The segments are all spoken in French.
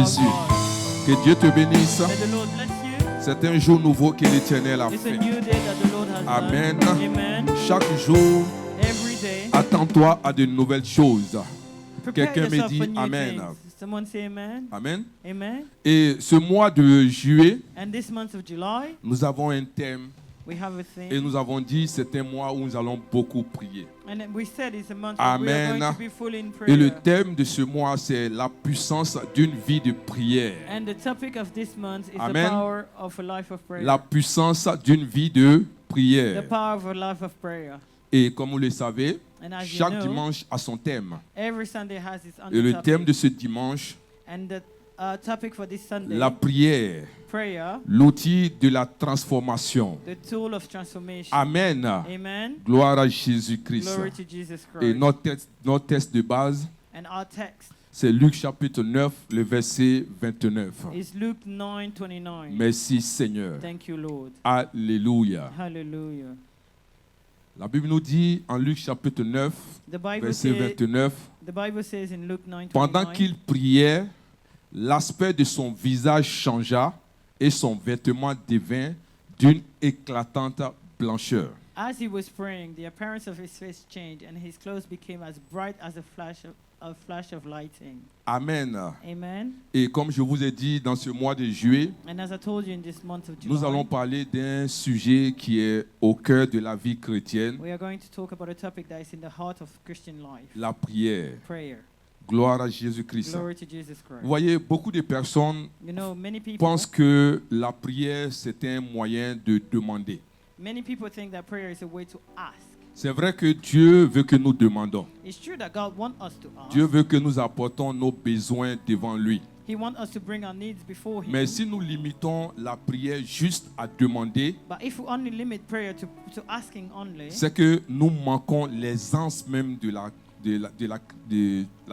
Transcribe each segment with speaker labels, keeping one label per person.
Speaker 1: Jésus. Que Dieu te bénisse.
Speaker 2: May the Lord bless you.
Speaker 1: C'est un jour nouveau que l'Éternel a
Speaker 2: It's a
Speaker 1: fait.
Speaker 2: new day that the Lord has
Speaker 1: Amen.
Speaker 2: done. Amen.
Speaker 1: Chaque jour,
Speaker 2: Every day,
Speaker 1: attends-toi à de nouvelles choses.
Speaker 2: prepare
Speaker 1: Quelqu'un me
Speaker 2: yourself
Speaker 1: dit
Speaker 2: for new
Speaker 1: Amen.
Speaker 2: things. Someone say amen.
Speaker 1: Amen.
Speaker 2: Amen.
Speaker 1: Et ce mois de juillet,
Speaker 2: And this month of July,
Speaker 1: nous avons un thème
Speaker 2: we have a
Speaker 1: et
Speaker 2: theme.
Speaker 1: nous avons dit c'est un mois où nous allons beaucoup prier.
Speaker 2: And we said it's a month where we are
Speaker 1: Amen.
Speaker 2: going to be full in
Speaker 1: Et le
Speaker 2: prayer.
Speaker 1: thème de ce mois, c'est la puissance d'une vie de prière.
Speaker 2: And the topic of this month is
Speaker 1: Amen.
Speaker 2: the power of a life of prayer.
Speaker 1: La puissance d'une vie de
Speaker 2: The
Speaker 1: prière.
Speaker 2: power of a life of prayer.
Speaker 1: Et comme vous le savez,
Speaker 2: And as you
Speaker 1: chaque
Speaker 2: know,
Speaker 1: dimanche a son thème.
Speaker 2: every Sunday has its own
Speaker 1: Et le
Speaker 2: topic.
Speaker 1: thème de ce dimanche,
Speaker 2: And the topic for this Sunday,
Speaker 1: la prière,
Speaker 2: prayer,
Speaker 1: l'outil de la transformation.
Speaker 2: the tool of transformation.
Speaker 1: Amen.
Speaker 2: Amen.
Speaker 1: Gloire à Jésus-Christ.
Speaker 2: Glory to Jesus
Speaker 1: Et
Speaker 2: Christ.
Speaker 1: notre texte de base,
Speaker 2: And our text
Speaker 1: c'est Luc chapitre 9, le verset 29.
Speaker 2: is Luke 9:29.
Speaker 1: Merci Seigneur.
Speaker 2: Thank you, Lord.
Speaker 1: Alléluia.
Speaker 2: Hallelujah.
Speaker 1: La Bible nous dit en Luc chapitre 9,
Speaker 2: The Bible,
Speaker 1: verset 29,
Speaker 2: the Bible says in Luke 9:29,
Speaker 1: pendant qu'il priait, l'aspect de son visage changea et son vêtement devint d'une éclatante blancheur.
Speaker 2: as he was praying, the appearance of his face changed, and his clothes became as bright as a flash of lightning.
Speaker 1: Amen.
Speaker 2: Amen.
Speaker 1: Et comme je vous ai dit, dans ce mois de juillet,
Speaker 2: And as I told you in this month of July,
Speaker 1: nous allons parler d'un sujet qui est au cœur de la vie chrétienne,
Speaker 2: we are going to talk about a topic that is in the heart of Christian life,
Speaker 1: la prière.
Speaker 2: prayer.
Speaker 1: Gloire à Jésus-Christ.
Speaker 2: Glory to Jesus Christ.
Speaker 1: Vous voyez, beaucoup de personnes
Speaker 2: You know, many people
Speaker 1: pensent que la prière, c'est un moyen de demander.
Speaker 2: think that prayer is a way to ask.
Speaker 1: C'est vrai que Dieu veut que nous demandons.
Speaker 2: It's true that God wants us to ask.
Speaker 1: Dieu veut que nous apportons nos besoins devant lui.
Speaker 2: He wants us to bring our needs before Him.
Speaker 1: Mais si nous limitons la prière juste à demander,
Speaker 2: But if we only limit prayer to asking only,
Speaker 1: c'est que nous manquons l'aisance même de la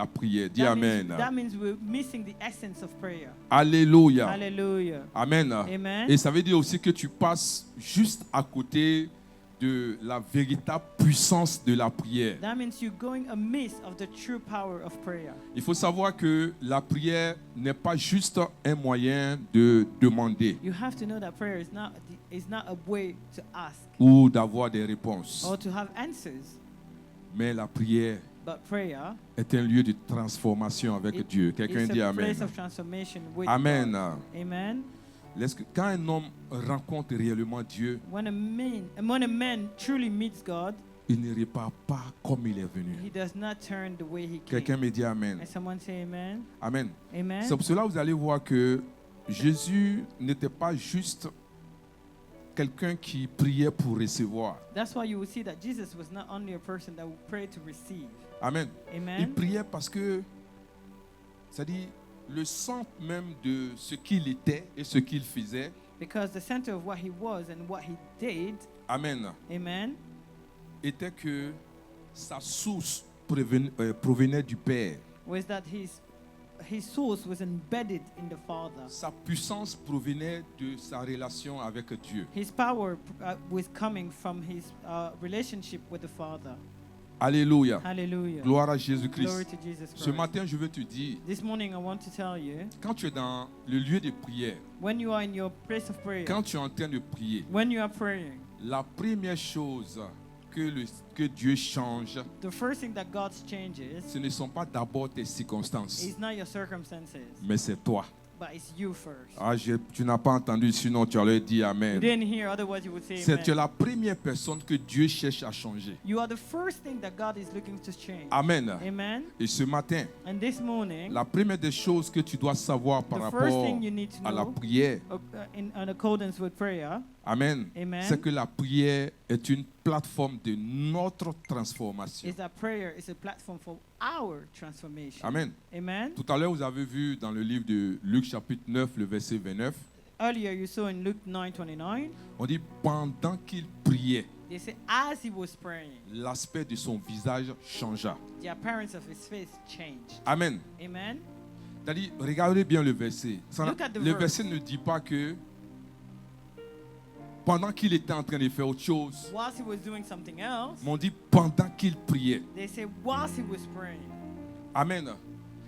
Speaker 1: prière. Dis Amen.
Speaker 2: that means we're missing the essence of prayer.
Speaker 1: Alléluia.
Speaker 2: Hallelujah.
Speaker 1: Amen.
Speaker 2: Amen.
Speaker 1: Et ça veut dire aussi que tu passes juste à côté de la véritable puissance de la prière.
Speaker 2: That means you're going amiss of the true power of prayer.
Speaker 1: Il faut savoir que la prière n'est pas juste un moyen de demander
Speaker 2: You have to know that prayer is not a way to ask
Speaker 1: ou d'avoir des réponses.
Speaker 2: or to have answers,
Speaker 1: Mais la prière
Speaker 2: but prayer
Speaker 1: est un lieu de transformation avec Dieu. Quelqu'un
Speaker 2: is
Speaker 1: dit
Speaker 2: a
Speaker 1: Amen.
Speaker 2: place of transformation with
Speaker 1: Amen.
Speaker 2: God. Amen.
Speaker 1: Quand un homme rencontre réellement Dieu,
Speaker 2: When a man truly meets God,
Speaker 1: il ne repart pas comme il est venu.
Speaker 2: he does not turn the way he
Speaker 1: Quelqu'un
Speaker 2: came.
Speaker 1: me dit Amen.
Speaker 2: And someone say amen.
Speaker 1: Amen.
Speaker 2: Amen.
Speaker 1: C'est pour cela que vous allez voir que Jésus n'était pas juste quelqu'un qui priait pour recevoir.
Speaker 2: That's why you will see that Jesus was not only a person that would pray to receive.
Speaker 1: Amen. Il
Speaker 2: Amen.
Speaker 1: priait parce que, c'est-à-dire, le centre même de ce qu'il était et ce qu'il faisait,
Speaker 2: Because the center of what he was and what he did,
Speaker 1: Amen,
Speaker 2: amen,
Speaker 1: était que sa source provenait du Père.
Speaker 2: was that his source was embedded in the Father.
Speaker 1: Sa puissance provenait de sa relation avec Dieu.
Speaker 2: His power was coming from his relationship with the Father.
Speaker 1: Alléluia.
Speaker 2: Hallelujah.
Speaker 1: Gloire à
Speaker 2: Glory
Speaker 1: Jésus-Christ.
Speaker 2: to Jesus
Speaker 1: Ce
Speaker 2: Christ.
Speaker 1: matin, je veux te dire,
Speaker 2: This morning I want to tell you,
Speaker 1: quand tu es dans le lieu de prière,
Speaker 2: when you are in your place of prayer,
Speaker 1: quand tu es en train de prier,
Speaker 2: when you are praying,
Speaker 1: la première chose que Dieu change,
Speaker 2: the first thing that God changes
Speaker 1: ce ne sont pas d'abord tes circonstances,
Speaker 2: is not your circumstances,
Speaker 1: mais c'est toi.
Speaker 2: but it's you first.
Speaker 1: Tu n'as pas entendu, sinon tu allais dire
Speaker 2: You
Speaker 1: Amen.
Speaker 2: didn't hear, otherwise you would say
Speaker 1: C'est
Speaker 2: amen.
Speaker 1: la première personne que Dieu cherche à changer.
Speaker 2: You are the first thing that God is looking to change.
Speaker 1: Amen.
Speaker 2: Amen.
Speaker 1: Et ce matin,
Speaker 2: And this morning,
Speaker 1: la première des choses que tu dois savoir par
Speaker 2: the
Speaker 1: rapport
Speaker 2: first thing you need to
Speaker 1: à la
Speaker 2: know,
Speaker 1: prière,
Speaker 2: in accordance with prayer,
Speaker 1: Amen,
Speaker 2: Amen,
Speaker 1: c'est que la prière est une plateforme de notre transformation.
Speaker 2: is that prayer is a platform for our transformation.
Speaker 1: Amen.
Speaker 2: Amen.
Speaker 1: Tout à l'heure, vous avez vu dans le livre de Luc chapitre 9, le verset 29,
Speaker 2: Earlier you saw in Luke 9:29,
Speaker 1: on dit pendant qu'il priait,
Speaker 2: they say as he was praying,
Speaker 1: l'aspect de son visage changea.
Speaker 2: the appearance of his face changed.
Speaker 1: Amen.
Speaker 2: Amen.
Speaker 1: C'est-à-dire, regardez bien le verset.
Speaker 2: Look at the
Speaker 1: Le
Speaker 2: verse.
Speaker 1: verset ne dit pas que pendant qu'il était en train de faire autre chose,
Speaker 2: Whilst he was doing something else,
Speaker 1: mais on dit pendant qu'il priait.
Speaker 2: they say whilst he was praying.
Speaker 1: Amen.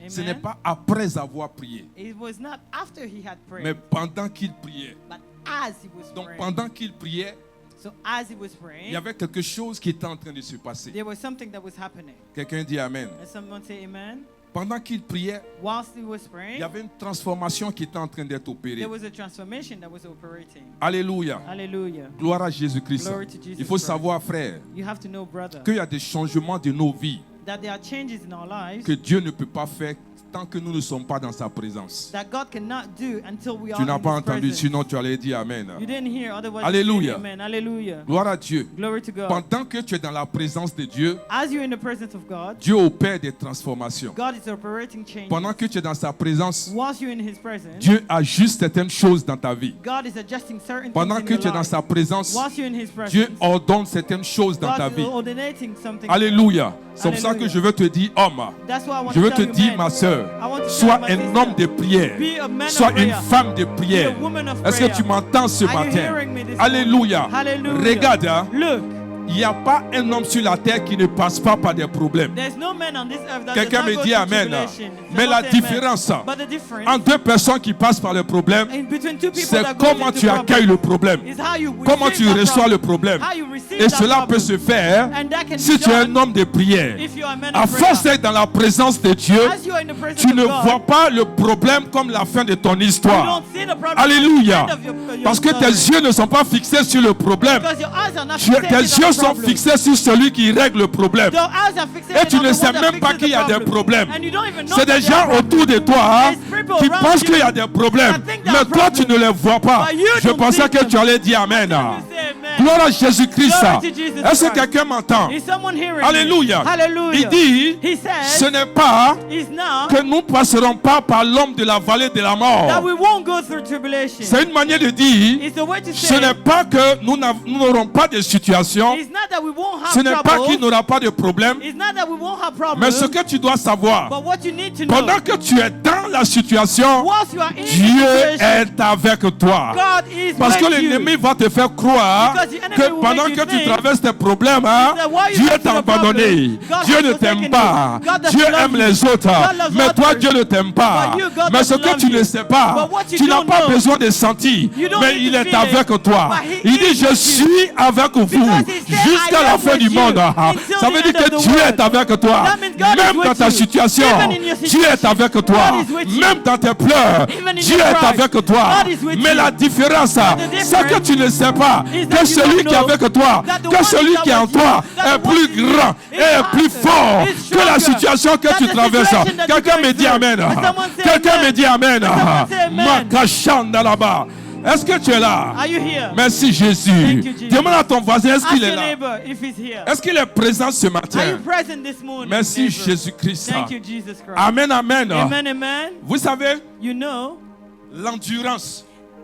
Speaker 1: Ce n'est pas après avoir prié,
Speaker 2: It was not after he had prayed,
Speaker 1: mais pendant qu'il priait.
Speaker 2: but as he was
Speaker 1: Donc
Speaker 2: praying.
Speaker 1: pendant qu'il priait,
Speaker 2: So as he was
Speaker 1: il
Speaker 2: praying,
Speaker 1: y avait quelque chose qui était en train de se passer.
Speaker 2: there was something that was happening.
Speaker 1: Quelqu'un dit Amen.
Speaker 2: And someone say amen.
Speaker 1: Pendant qu'il priait,
Speaker 2: Whilst he was
Speaker 1: il
Speaker 2: praying,
Speaker 1: y avait une transformation qui était en train d'être opérée.
Speaker 2: there was a transformation that was operating.
Speaker 1: Alléluia.
Speaker 2: Hallelujah.
Speaker 1: Gloire à Jésus-Christ.
Speaker 2: Glory to Jesus
Speaker 1: Il faut
Speaker 2: Christ.
Speaker 1: savoir, frère,
Speaker 2: You have to know, brother,
Speaker 1: qu'il y a des changements de nos vies
Speaker 2: that there are changes in our lives
Speaker 1: que Dieu ne peut pas faire tant que nous ne sommes pas dans sa présence.
Speaker 2: that God cannot do until we are
Speaker 1: Tu n'as
Speaker 2: in
Speaker 1: pas
Speaker 2: His
Speaker 1: entendu,
Speaker 2: presence.
Speaker 1: sinon tu allais dire Amen.
Speaker 2: You didn't hear, otherwise
Speaker 1: Alléluia.
Speaker 2: you say amen. Hallelujah.
Speaker 1: Gloire à Dieu.
Speaker 2: Glory to God.
Speaker 1: Pendant que tu es dans la présence de Dieu,
Speaker 2: As you're in the presence of God,
Speaker 1: Dieu opère des transformations.
Speaker 2: God is operating change.
Speaker 1: Pendant que tu es dans sa présence,
Speaker 2: Whilst you're in His presence,
Speaker 1: Dieu ajuste certaines choses dans ta vie.
Speaker 2: God is adjusting certain
Speaker 1: Pendant
Speaker 2: things
Speaker 1: que
Speaker 2: in
Speaker 1: tu es
Speaker 2: your
Speaker 1: dans
Speaker 2: life.
Speaker 1: sa présence,
Speaker 2: Whilst you're in His presence,
Speaker 1: Dieu ordonne certaines choses dans ta
Speaker 2: God
Speaker 1: vie.
Speaker 2: is ordinating something.
Speaker 1: Alléluia. C'est pour ça que
Speaker 2: Alléluia.
Speaker 1: je veux te dire, homme,
Speaker 2: That's why I want
Speaker 1: je veux
Speaker 2: to
Speaker 1: te
Speaker 2: tell you,
Speaker 1: dire,
Speaker 2: man,
Speaker 1: ma soeur,
Speaker 2: I want to
Speaker 1: sois
Speaker 2: tell my
Speaker 1: un
Speaker 2: sister,
Speaker 1: homme de prière,
Speaker 2: be a man
Speaker 1: sois
Speaker 2: of
Speaker 1: une
Speaker 2: prayer.
Speaker 1: femme de prière.
Speaker 2: Be a woman of
Speaker 1: Est-ce que
Speaker 2: prayer.
Speaker 1: tu m'entends ce
Speaker 2: Are you
Speaker 1: matin?
Speaker 2: hearing me this
Speaker 1: Alléluia.
Speaker 2: morning? Hallelujah.
Speaker 1: Regarde, hein,
Speaker 2: Look,
Speaker 1: il n'y a pas un homme sur la terre qui ne passe pas par des problèmes.
Speaker 2: there's no man on this earth that
Speaker 1: Quelqu'un
Speaker 2: does
Speaker 1: me
Speaker 2: not
Speaker 1: dit
Speaker 2: go through
Speaker 1: amen.
Speaker 2: tribulation.
Speaker 1: Mais
Speaker 2: Someone
Speaker 1: la
Speaker 2: say amen.
Speaker 1: différence
Speaker 2: But the difference
Speaker 1: entre deux personnes qui passent par le problème,
Speaker 2: in between two people
Speaker 1: c'est
Speaker 2: that go
Speaker 1: comment
Speaker 2: into
Speaker 1: tu
Speaker 2: problem
Speaker 1: accueilles le problème,
Speaker 2: is how you
Speaker 1: comment
Speaker 2: receive
Speaker 1: tu
Speaker 2: that
Speaker 1: reçois
Speaker 2: problem.
Speaker 1: le problème.
Speaker 2: How you receive
Speaker 1: Et
Speaker 2: that
Speaker 1: cela peut
Speaker 2: problem.
Speaker 1: se faire
Speaker 2: And that can
Speaker 1: si
Speaker 2: be
Speaker 1: tu es un
Speaker 2: done
Speaker 1: homme de prière.
Speaker 2: if you are a man
Speaker 1: À
Speaker 2: of prayer.
Speaker 1: force d'être dans la présence de Dieu,
Speaker 2: As you are in the presence
Speaker 1: tu
Speaker 2: of
Speaker 1: ne
Speaker 2: God,
Speaker 1: vois pas le problème comme la fin de ton
Speaker 2: you
Speaker 1: histoire.
Speaker 2: don't see the problem
Speaker 1: Alléluia.
Speaker 2: at the end of your
Speaker 1: Parce que tes
Speaker 2: story.
Speaker 1: yeux ne sont pas fixés sur le problème.
Speaker 2: Because your eyes are not
Speaker 1: Tes
Speaker 2: fixated on
Speaker 1: yeux
Speaker 2: the
Speaker 1: sont
Speaker 2: problem.
Speaker 1: fixés sur celui qui règle le problème.
Speaker 2: Your eyes are fixated
Speaker 1: Et tu
Speaker 2: on
Speaker 1: ne
Speaker 2: the
Speaker 1: sais
Speaker 2: one that
Speaker 1: même pas
Speaker 2: fixes
Speaker 1: qu'il y a
Speaker 2: the
Speaker 1: des
Speaker 2: problem.
Speaker 1: problèmes.
Speaker 2: And you don't even know
Speaker 1: C'est
Speaker 2: that
Speaker 1: des
Speaker 2: there are
Speaker 1: gens
Speaker 2: problems.
Speaker 1: autour de toi hein,
Speaker 2: There's people
Speaker 1: qui
Speaker 2: around
Speaker 1: pensent
Speaker 2: you
Speaker 1: qu'il y a des problèmes.
Speaker 2: that think there
Speaker 1: Mais
Speaker 2: are
Speaker 1: toi, tu
Speaker 2: problems.
Speaker 1: ne les vois pas.
Speaker 2: But you
Speaker 1: Je
Speaker 2: don't
Speaker 1: pensais
Speaker 2: see
Speaker 1: que
Speaker 2: them.
Speaker 1: tu allais dire Amen.
Speaker 2: You say amen.
Speaker 1: Gloire à Jésus-Christ.
Speaker 2: Glory to Jesus
Speaker 1: Est-ce que
Speaker 2: Christ.
Speaker 1: quelqu'un m'entend?
Speaker 2: Is someone hearing
Speaker 1: Alléluia.
Speaker 2: me? Hallelujah.
Speaker 1: Il dit,
Speaker 2: He
Speaker 1: ce
Speaker 2: says,
Speaker 1: n'est pas
Speaker 2: it's not
Speaker 1: que nous ne passerons pas par l'homme de la vallée de la
Speaker 2: that
Speaker 1: mort.
Speaker 2: we won't go through tribulation.
Speaker 1: C'est une manière de dire,
Speaker 2: It's the way to
Speaker 1: ce
Speaker 2: say
Speaker 1: n'est pas que nous n'aurons pas de situation,
Speaker 2: it's not that we won't have
Speaker 1: ce n'est pas qu'il
Speaker 2: trouble.
Speaker 1: n'aura pas de problème,
Speaker 2: It's not that we won't have
Speaker 1: mais
Speaker 2: problems.
Speaker 1: ce que tu dois savoir,
Speaker 2: But what you need to know,
Speaker 1: pendant que tu es dans la situation,
Speaker 2: whilst you are in
Speaker 1: Dieu
Speaker 2: the situation,
Speaker 1: est avec toi.
Speaker 2: God is
Speaker 1: Parce que
Speaker 2: with you.
Speaker 1: l'ennemi va te faire croire
Speaker 2: Because the enemy
Speaker 1: que
Speaker 2: will
Speaker 1: pendant
Speaker 2: make you
Speaker 1: que tu
Speaker 2: think
Speaker 1: traverses tes problèmes, hein,
Speaker 2: that while you
Speaker 1: Dieu
Speaker 2: go through
Speaker 1: t'a
Speaker 2: the problem,
Speaker 1: abandonné.
Speaker 2: God
Speaker 1: Dieu
Speaker 2: has
Speaker 1: ne
Speaker 2: forsaken
Speaker 1: t'aime pas.
Speaker 2: you. God doesn't
Speaker 1: Dieu
Speaker 2: love
Speaker 1: aime
Speaker 2: you.
Speaker 1: les autres.
Speaker 2: God loves
Speaker 1: Mais toi,
Speaker 2: others.
Speaker 1: Dieu ne t'aime pas.
Speaker 2: But you, God
Speaker 1: Mais ce
Speaker 2: doesn't
Speaker 1: que
Speaker 2: love
Speaker 1: tu
Speaker 2: you.
Speaker 1: ne sais pas,
Speaker 2: But what you
Speaker 1: tu n'as
Speaker 2: don't
Speaker 1: pas
Speaker 2: know,
Speaker 1: besoin de sentir.
Speaker 2: you don't
Speaker 1: Mais
Speaker 2: need
Speaker 1: il
Speaker 2: to
Speaker 1: est
Speaker 2: feel
Speaker 1: avec
Speaker 2: it.
Speaker 1: toi.
Speaker 2: But he
Speaker 1: Il dit,
Speaker 2: is
Speaker 1: je
Speaker 2: with
Speaker 1: suis avec vous
Speaker 2: Because he said,
Speaker 1: jusqu'à
Speaker 2: I
Speaker 1: la
Speaker 2: am
Speaker 1: fin
Speaker 2: with
Speaker 1: du
Speaker 2: you
Speaker 1: monde.
Speaker 2: until
Speaker 1: Ça
Speaker 2: the
Speaker 1: veut dire
Speaker 2: end of
Speaker 1: que
Speaker 2: the
Speaker 1: Dieu
Speaker 2: world.
Speaker 1: est avec toi.
Speaker 2: That means God is
Speaker 1: Même
Speaker 2: with
Speaker 1: dans ta
Speaker 2: you.
Speaker 1: situation,
Speaker 2: Even in your
Speaker 1: Dieu est avec toi.
Speaker 2: God is with you.
Speaker 1: Même dans tes pleurs,
Speaker 2: Even in
Speaker 1: Dieu
Speaker 2: your
Speaker 1: est
Speaker 2: cry,
Speaker 1: avec toi.
Speaker 2: God is with
Speaker 1: Mais
Speaker 2: you.
Speaker 1: la différence,
Speaker 2: the
Speaker 1: c'est que tu ne sais pas
Speaker 2: is
Speaker 1: que
Speaker 2: that you
Speaker 1: celui
Speaker 2: don't
Speaker 1: qui est
Speaker 2: know
Speaker 1: avec toi,
Speaker 2: that the
Speaker 1: que
Speaker 2: one
Speaker 1: celui
Speaker 2: is
Speaker 1: qui est en
Speaker 2: with you,
Speaker 1: toi
Speaker 2: that
Speaker 1: est
Speaker 2: the one
Speaker 1: plus
Speaker 2: is
Speaker 1: grand
Speaker 2: is
Speaker 1: et est plus
Speaker 2: higher,
Speaker 1: fort
Speaker 2: is
Speaker 1: que la
Speaker 2: stronger
Speaker 1: situation que
Speaker 2: than
Speaker 1: tu
Speaker 2: the
Speaker 1: traverses.
Speaker 2: situation that you're
Speaker 1: Quelqu'un me
Speaker 2: going
Speaker 1: dit
Speaker 2: through.
Speaker 1: Amen.
Speaker 2: And someone say
Speaker 1: Quelqu'un
Speaker 2: amen.
Speaker 1: me dit Amen.
Speaker 2: And someone say amen.
Speaker 1: Makashanda là-bas. Est-ce que tu es là?
Speaker 2: Are you here?
Speaker 1: Merci Jésus.
Speaker 2: Thank you, Jesus.
Speaker 1: Demande à ton voisin, est-ce
Speaker 2: Ask
Speaker 1: qu'il est
Speaker 2: your
Speaker 1: là?
Speaker 2: neighbor if he's here.
Speaker 1: Est-ce qu'il est présent ce
Speaker 2: Are you
Speaker 1: matin?
Speaker 2: present this morning?
Speaker 1: Merci
Speaker 2: neighbor?
Speaker 1: Jésus-Christ.
Speaker 2: Thank you, Jesus Christ.
Speaker 1: Amen, amen.
Speaker 2: Amen, amen.
Speaker 1: Vous savez,
Speaker 2: You know,
Speaker 1: l'endurance,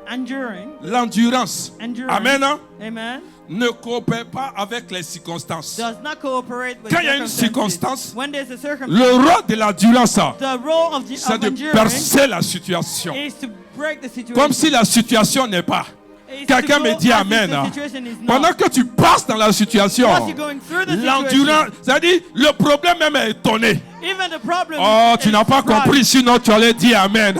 Speaker 2: endurance
Speaker 1: amen,
Speaker 2: amen,
Speaker 1: ne coopère pas avec les circonstances.
Speaker 2: does not cooperate with
Speaker 1: Quand il y a une
Speaker 2: circumstances.
Speaker 1: circonstance,
Speaker 2: When there's a circumstance,
Speaker 1: le rôle de l'endurance,
Speaker 2: the role of
Speaker 1: c'est de
Speaker 2: enduring
Speaker 1: percer la situation.
Speaker 2: is to break the situation.
Speaker 1: Comme si la situation n'est pas.
Speaker 2: Is
Speaker 1: Quelqu'un
Speaker 2: to
Speaker 1: me
Speaker 2: go
Speaker 1: dit
Speaker 2: as if
Speaker 1: amen.
Speaker 2: the situation is not.
Speaker 1: Pendant que tu passes dans la situation,
Speaker 2: Whilst you're going through the
Speaker 1: l'endurance,
Speaker 2: situation,
Speaker 1: c'est-à-dire le problème même est étonné.
Speaker 2: even the problem
Speaker 1: Oh,
Speaker 2: is
Speaker 1: tu n'as pas
Speaker 2: surprise.
Speaker 1: compris, sinon tu allais dire amen.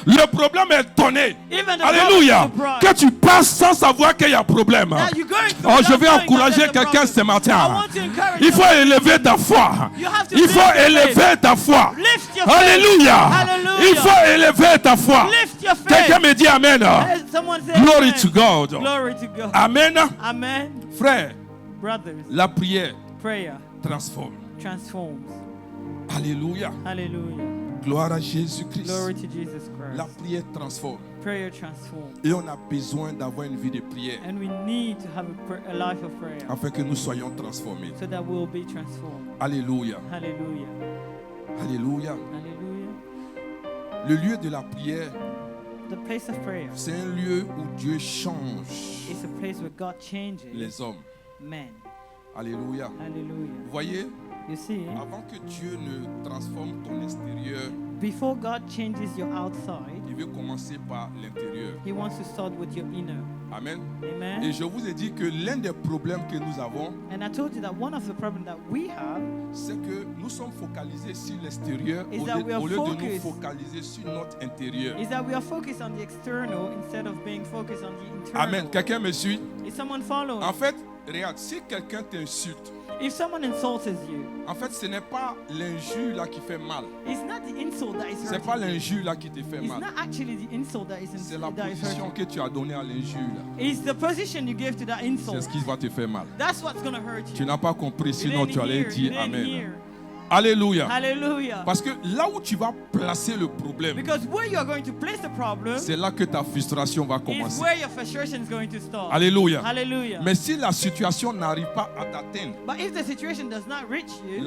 Speaker 1: Le problème est étonné.
Speaker 2: Even the
Speaker 1: Alléluia.
Speaker 2: problem is
Speaker 1: Que
Speaker 2: surprise.
Speaker 1: tu passes sans savoir qu'il y a problème.
Speaker 2: That you're going through
Speaker 1: Oh, je
Speaker 2: not
Speaker 1: vais
Speaker 2: knowing
Speaker 1: encourager
Speaker 2: that there's a
Speaker 1: quelqu'un
Speaker 2: problem.
Speaker 1: ce
Speaker 2: I
Speaker 1: matin.
Speaker 2: want to encourage
Speaker 1: Il faut
Speaker 2: someone.
Speaker 1: élever ta foi.
Speaker 2: You have to
Speaker 1: Il
Speaker 2: lift
Speaker 1: faut
Speaker 2: your faith.
Speaker 1: élever ta foi.
Speaker 2: Lift your faith.
Speaker 1: Alléluia.
Speaker 2: Hallelujah.
Speaker 1: Il faut élever ta foi.
Speaker 2: Lift your faith.
Speaker 1: Quelqu'un me dit amen.
Speaker 2: As someone say
Speaker 1: Glory
Speaker 2: amen.
Speaker 1: to God.
Speaker 2: Glory to God.
Speaker 1: Amen.
Speaker 2: Amen.
Speaker 1: Frère,
Speaker 2: Brothers,
Speaker 1: la prière
Speaker 2: prayer
Speaker 1: transforme.
Speaker 2: transforms.
Speaker 1: Alléluia.
Speaker 2: Hallelujah.
Speaker 1: Gloire à Jésus-Christ.
Speaker 2: Glory to Jesus
Speaker 1: La
Speaker 2: Christ.
Speaker 1: prière transforme.
Speaker 2: Prayer transforms.
Speaker 1: Et on a besoin d'avoir une vie de prière
Speaker 2: And we need to have a life of prayer
Speaker 1: afin que nous soyons transformés.
Speaker 2: so that we'll be transformed.
Speaker 1: Alléluia.
Speaker 2: Hallelujah.
Speaker 1: Alléluia.
Speaker 2: Hallelujah.
Speaker 1: Le lieu de la prière,
Speaker 2: The place of prayer
Speaker 1: c'est un lieu où Dieu change
Speaker 2: is a place where God changes
Speaker 1: les hommes.
Speaker 2: men.
Speaker 1: Alléluia.
Speaker 2: Hallelujah.
Speaker 1: Vous voyez,
Speaker 2: You see,
Speaker 1: avant que Dieu ne transforme ton extérieur,
Speaker 2: before God changes your outside,
Speaker 1: il veut commencer par l'intérieur.
Speaker 2: He wants to start with your inner.
Speaker 1: Amen. Et
Speaker 2: Amen.
Speaker 1: je vous ai dit que l'un des problèmes que nous avons,
Speaker 2: And I told you that one of the problems that we have
Speaker 1: c'est que nous sommes focalisés sur l'extérieur
Speaker 2: Is
Speaker 1: au
Speaker 2: that
Speaker 1: lieu,
Speaker 2: we are
Speaker 1: au lieu de nous
Speaker 2: focused.
Speaker 1: focaliser sur notre intérieur.
Speaker 2: is that we are focused on the external instead of being focused on the internal.
Speaker 1: Amen. Quelqu'un me suit?
Speaker 2: Is someone following?
Speaker 1: En fait, regarde, si quelqu'un t'insulte,
Speaker 2: If someone insults you,
Speaker 1: en fait, ce n'est pas l'injure là qui fait mal.
Speaker 2: it's not the insult that is
Speaker 1: C'est pas
Speaker 2: hurting you.
Speaker 1: l'injure là qui te fait
Speaker 2: It's
Speaker 1: mal.
Speaker 2: not actually the insult that is,
Speaker 1: C'est la
Speaker 2: that is
Speaker 1: position
Speaker 2: hurting.
Speaker 1: que tu as donnée à l'injure là.
Speaker 2: It's the position you give to that
Speaker 1: C'est
Speaker 2: insult.
Speaker 1: ce qui va te faire mal.
Speaker 2: That's what's going to hurt
Speaker 1: Tu
Speaker 2: you.
Speaker 1: n'as pas compris,
Speaker 2: You
Speaker 1: sinon
Speaker 2: didn't
Speaker 1: tu allais
Speaker 2: hear, you
Speaker 1: dire
Speaker 2: didn't
Speaker 1: Amen.
Speaker 2: hear.
Speaker 1: Alléluia.
Speaker 2: Hallelujah.
Speaker 1: Parce que là où tu vas placer le problème,
Speaker 2: Because where you are going to place the problem
Speaker 1: c'est là que ta frustration va
Speaker 2: is
Speaker 1: commencer.
Speaker 2: where your frustration is going to start.
Speaker 1: Alléluia.
Speaker 2: Hallelujah.
Speaker 1: Mais si la situation n'arrive pas à t'atteindre,
Speaker 2: But if the situation does not reach you,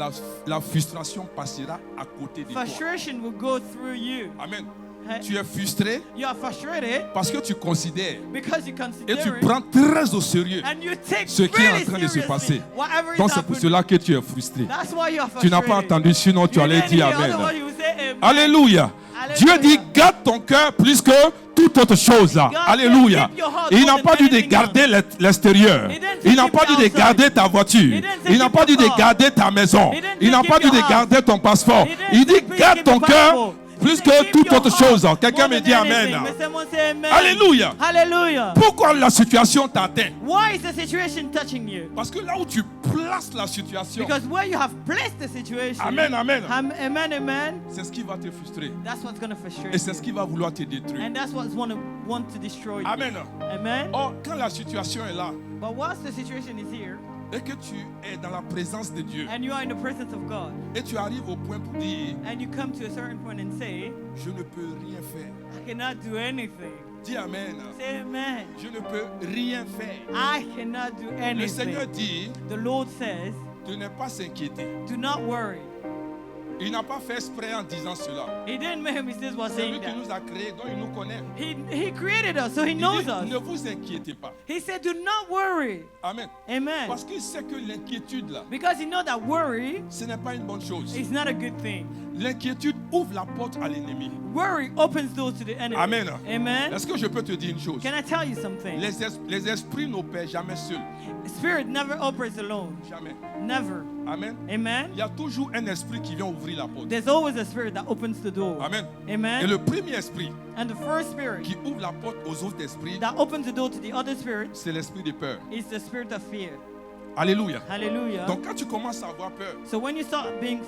Speaker 1: la frustration passera à côté de toi.
Speaker 2: frustration will go through you.
Speaker 1: Amen.
Speaker 2: Hey,
Speaker 1: Tu es frustré
Speaker 2: You are frustrated
Speaker 1: parce que tu considères
Speaker 2: because you
Speaker 1: et tu
Speaker 2: consider it
Speaker 1: prends très au sérieux
Speaker 2: and you take
Speaker 1: ce qui est en
Speaker 2: really
Speaker 1: train de se
Speaker 2: seriously
Speaker 1: passer.
Speaker 2: whatever is
Speaker 1: Donc c'est pour
Speaker 2: happening.
Speaker 1: cela que tu es frustré.
Speaker 2: That's why you are
Speaker 1: Tu n'as
Speaker 2: frustrated.
Speaker 1: pas entendu, sinon tu
Speaker 2: You
Speaker 1: allais
Speaker 2: didn't
Speaker 1: dire
Speaker 2: hear,
Speaker 1: Amen.
Speaker 2: otherwise you will say amen.
Speaker 1: Alléluia.
Speaker 2: Alléluia.
Speaker 1: Dieu dit garde ton cœur plus que toute autre chose. Alléluia.
Speaker 2: keep your heart
Speaker 1: Il n'a
Speaker 2: more
Speaker 1: pas
Speaker 2: than
Speaker 1: dit de
Speaker 2: anything
Speaker 1: garder l'extérieur.
Speaker 2: He didn't
Speaker 1: Il
Speaker 2: say
Speaker 1: n'a
Speaker 2: keep
Speaker 1: pas dit de
Speaker 2: outside.
Speaker 1: garder ta voiture.
Speaker 2: He didn't say
Speaker 1: Il n'a
Speaker 2: keep
Speaker 1: pas dit
Speaker 2: your
Speaker 1: de
Speaker 2: car.
Speaker 1: garder ta maison.
Speaker 2: He didn't
Speaker 1: Il
Speaker 2: say
Speaker 1: n'a
Speaker 2: keep
Speaker 1: pas dit
Speaker 2: your
Speaker 1: de
Speaker 2: house.
Speaker 1: garder ton passeport.
Speaker 2: He didn't
Speaker 1: Il dit
Speaker 2: say please
Speaker 1: garde
Speaker 2: keep
Speaker 1: ton
Speaker 2: your
Speaker 1: cœur
Speaker 2: passport.
Speaker 1: plus
Speaker 2: He said,
Speaker 1: que
Speaker 2: keep
Speaker 1: toute
Speaker 2: your
Speaker 1: autre
Speaker 2: heart
Speaker 1: chose. Quelqu'un
Speaker 2: more
Speaker 1: me
Speaker 2: than
Speaker 1: dit
Speaker 2: anything.
Speaker 1: Amen.
Speaker 2: May someone say amen.
Speaker 1: Alléluia.
Speaker 2: Hallelujah.
Speaker 1: Pourquoi la situation t'atteint?
Speaker 2: Why is the situation touching you?
Speaker 1: Parce que là où tu places la situation,
Speaker 2: Because where you have placed the situation,
Speaker 1: Amen, Amen,
Speaker 2: amen, amen,
Speaker 1: c'est ce qui va te frustrer.
Speaker 2: that's what's going to frustrate
Speaker 1: Et c'est ce
Speaker 2: you.
Speaker 1: qui va vouloir te détruire.
Speaker 2: And that's what's want to destroy you.
Speaker 1: Amen.
Speaker 2: Amen.
Speaker 1: Or, quand la situation est là
Speaker 2: But once the situation is here
Speaker 1: et que tu es dans la présence de Dieu
Speaker 2: and you are in the presence of God
Speaker 1: et tu arrives au point pour dire
Speaker 2: and you come to a certain point and say,
Speaker 1: je ne peux rien faire.
Speaker 2: I cannot do anything.
Speaker 1: Dis Amen.
Speaker 2: Say amen.
Speaker 1: Je ne peux rien faire.
Speaker 2: I cannot do
Speaker 1: Le Seigneur
Speaker 2: anything.
Speaker 1: dit
Speaker 2: The Lord says,
Speaker 1: de ne pas s'inquiéter.
Speaker 2: do not worry.
Speaker 1: Il n'a pas fait exprès en disant cela.
Speaker 2: He didn't make a mistake while
Speaker 1: C'est lui
Speaker 2: saying
Speaker 1: qui
Speaker 2: that.
Speaker 1: nous a créés, donc il nous connaît.
Speaker 2: He created us, so he
Speaker 1: Il
Speaker 2: knows
Speaker 1: dit,
Speaker 2: us.
Speaker 1: ne vous inquiétez pas.
Speaker 2: He said, do not worry.
Speaker 1: Amen.
Speaker 2: Amen.
Speaker 1: Parce qu'il sait que l'inquiétude là,
Speaker 2: Because he knows that worry
Speaker 1: ce n'est pas une bonne chose.
Speaker 2: is not a good thing.
Speaker 1: L'inquiétude ouvre la porte à l'ennemi.
Speaker 2: Worry opens doors to the enemy.
Speaker 1: Amen.
Speaker 2: Amen.
Speaker 1: Est-ce que je peux te dire une chose?
Speaker 2: Can I tell you something?
Speaker 1: Les esprits n'opèrent jamais seuls.
Speaker 2: Spirit never operates alone.
Speaker 1: Jamais.
Speaker 2: Never.
Speaker 1: Amen.
Speaker 2: Amen.
Speaker 1: Il y a toujours un esprit qui vient ouvrir la porte.
Speaker 2: There's always a spirit that opens the door.
Speaker 1: Amen. Et
Speaker 2: Amen.
Speaker 1: le premier esprit
Speaker 2: And the first spirit
Speaker 1: qui ouvre la porte aux autres esprits,
Speaker 2: that opens the door to the other spirit
Speaker 1: c'est l'esprit de peur.
Speaker 2: is the spirit of fear.
Speaker 1: Alléluia.
Speaker 2: Hallelujah.
Speaker 1: Donc quand tu commences à avoir peur,
Speaker 2: So when you start being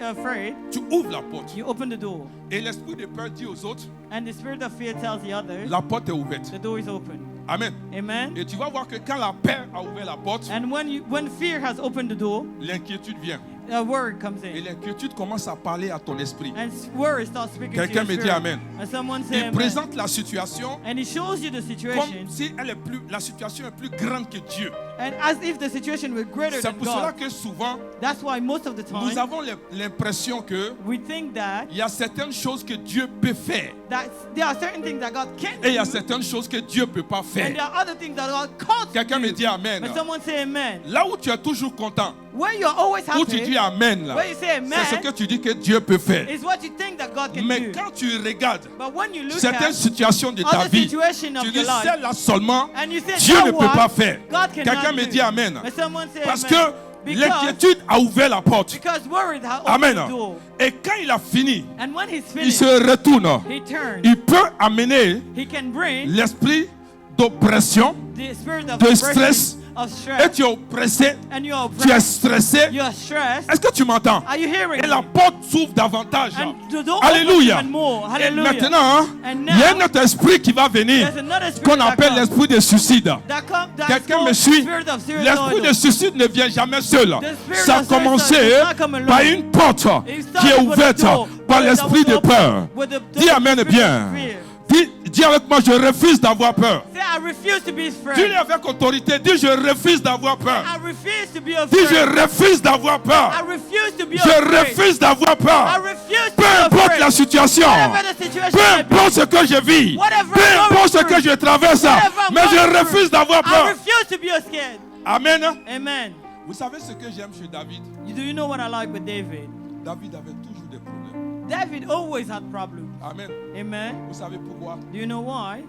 Speaker 2: afraid,
Speaker 1: tu ouvres la porte.
Speaker 2: you open the door.
Speaker 1: Et l'esprit de peur dit aux autres,
Speaker 2: And the spirit of fear tells the others,
Speaker 1: la porte est ouverte.
Speaker 2: the door is open.
Speaker 1: Amen.
Speaker 2: Amen.
Speaker 1: Et tu vas voir que quand la peur a ouvert la porte,
Speaker 2: And when fear has opened the door,
Speaker 1: l'inquiétude vient.
Speaker 2: a word comes
Speaker 1: Et
Speaker 2: in.
Speaker 1: l'inquiétude commence à parler à ton esprit.
Speaker 2: And word starts speaking to
Speaker 1: Quelqu'un
Speaker 2: your
Speaker 1: me dit
Speaker 2: spirit.
Speaker 1: Amen.
Speaker 2: And someone say
Speaker 1: Il
Speaker 2: amen.
Speaker 1: présente la situation
Speaker 2: And he shows you the situation
Speaker 1: comme si la situation est plus grande que Dieu.
Speaker 2: and as if the situation were greater
Speaker 1: C'est
Speaker 2: than
Speaker 1: pour cela
Speaker 2: God.
Speaker 1: que souvent,
Speaker 2: That's why most of the
Speaker 1: nous
Speaker 2: time
Speaker 1: avons l'impression que
Speaker 2: we think that
Speaker 1: il y a certaines choses que Dieu peut faire
Speaker 2: there are certain things that God can
Speaker 1: et il y a
Speaker 2: do,
Speaker 1: certaines choses que Dieu ne peut pas
Speaker 2: and there
Speaker 1: faire.
Speaker 2: are other things that God can't
Speaker 1: Quelqu'un me
Speaker 2: do.
Speaker 1: dit Amen.
Speaker 2: And someone say amen.
Speaker 1: Là où tu es toujours content,
Speaker 2: Where you are always
Speaker 1: où tu dis
Speaker 2: happy,
Speaker 1: Amen, là,
Speaker 2: where you say
Speaker 1: c'est ce que
Speaker 2: amen,
Speaker 1: tu dis que Dieu peut faire.
Speaker 2: is what you think that God can
Speaker 1: Mais
Speaker 2: do.
Speaker 1: quand tu regardes
Speaker 2: But when you look
Speaker 1: certaines
Speaker 2: at
Speaker 1: situations de ta
Speaker 2: other
Speaker 1: vie,
Speaker 2: situations of
Speaker 1: tu
Speaker 2: your
Speaker 1: dis
Speaker 2: life,
Speaker 1: celle-là seulement,
Speaker 2: and you say
Speaker 1: Dieu
Speaker 2: that
Speaker 1: ne peut
Speaker 2: one,
Speaker 1: pas faire.
Speaker 2: God cannot
Speaker 1: Quelqu'un me
Speaker 2: do.
Speaker 1: dit Amen.
Speaker 2: But someone say
Speaker 1: Parce
Speaker 2: amen.
Speaker 1: que l'inquiétude a ouvert la porte.
Speaker 2: Because worry has opened
Speaker 1: Amen.
Speaker 2: the door.
Speaker 1: Et quand il a fini,
Speaker 2: And when he's
Speaker 1: il
Speaker 2: finished,
Speaker 1: se retourne.
Speaker 2: he turns.
Speaker 1: Il peut amener
Speaker 2: He can bring
Speaker 1: l'esprit d'oppression
Speaker 2: the spirit of
Speaker 1: de
Speaker 2: oppression,
Speaker 1: stress.
Speaker 2: of
Speaker 1: et
Speaker 2: stress,
Speaker 1: tu es oppressé,
Speaker 2: and you are
Speaker 1: tu es
Speaker 2: oppressed,
Speaker 1: stressé.
Speaker 2: you are stressed.
Speaker 1: Est-ce que tu m'entends?
Speaker 2: Are you hearing
Speaker 1: Et la
Speaker 2: me?
Speaker 1: porte s'ouvre davantage.
Speaker 2: And the door
Speaker 1: Alléluia.
Speaker 2: opens even more.
Speaker 1: Et
Speaker 2: Hallelujah.
Speaker 1: maintenant,
Speaker 2: And
Speaker 1: il y a un
Speaker 2: now,
Speaker 1: autre esprit qui va venir,
Speaker 2: there's another spirit
Speaker 1: qu'on
Speaker 2: that
Speaker 1: appelle
Speaker 2: comes.
Speaker 1: l'esprit de suicide.
Speaker 2: That's
Speaker 1: Quelqu'un me
Speaker 2: called
Speaker 1: suit?
Speaker 2: spirit of
Speaker 1: L'esprit de
Speaker 2: suicidal.
Speaker 1: suicide ne vient jamais seul.
Speaker 2: The spirit
Speaker 1: Ça a
Speaker 2: of suicide
Speaker 1: commencé
Speaker 2: does not come alone.
Speaker 1: par une porte
Speaker 2: It started
Speaker 1: qui est
Speaker 2: with a
Speaker 1: ouverte
Speaker 2: door
Speaker 1: par
Speaker 2: that
Speaker 1: l'esprit
Speaker 2: was
Speaker 1: de
Speaker 2: opened
Speaker 1: peur.
Speaker 2: with the
Speaker 1: Dis Amen
Speaker 2: spirit
Speaker 1: bien.
Speaker 2: of fear.
Speaker 1: Dis avec moi, je refuse d'avoir peur.
Speaker 2: Say, I refuse to be
Speaker 1: Dis-le
Speaker 2: afraid.
Speaker 1: avec autorité. Dis, je refuse d'avoir peur.
Speaker 2: I refuse to be
Speaker 1: Dis,
Speaker 2: afraid.
Speaker 1: je refuse d'avoir
Speaker 2: I
Speaker 1: peur.
Speaker 2: refuse to be
Speaker 1: Je
Speaker 2: afraid.
Speaker 1: refuse d'avoir
Speaker 2: I
Speaker 1: peur.
Speaker 2: refuse to
Speaker 1: Peu
Speaker 2: be
Speaker 1: importe
Speaker 2: afraid.
Speaker 1: la situation.
Speaker 2: Whatever the situation
Speaker 1: Peu
Speaker 2: may be.
Speaker 1: importe ce que je vis.
Speaker 2: Whatever
Speaker 1: Peu
Speaker 2: I'm
Speaker 1: importe ce
Speaker 2: going
Speaker 1: que
Speaker 2: through.
Speaker 1: je traverse.
Speaker 2: Whatever I'm
Speaker 1: Mais je
Speaker 2: going
Speaker 1: refuse
Speaker 2: through.
Speaker 1: d'avoir
Speaker 2: I
Speaker 1: peur.
Speaker 2: refuse to be scared.
Speaker 1: Amen.
Speaker 2: Amen.
Speaker 1: Vous savez ce que j'aime chez David?
Speaker 2: Do you know what I like with David?
Speaker 1: David avait toujours des problèmes.
Speaker 2: David always had problems.
Speaker 1: Amen.
Speaker 2: Amen.
Speaker 1: Vous savez pourquoi?
Speaker 2: Do you know why?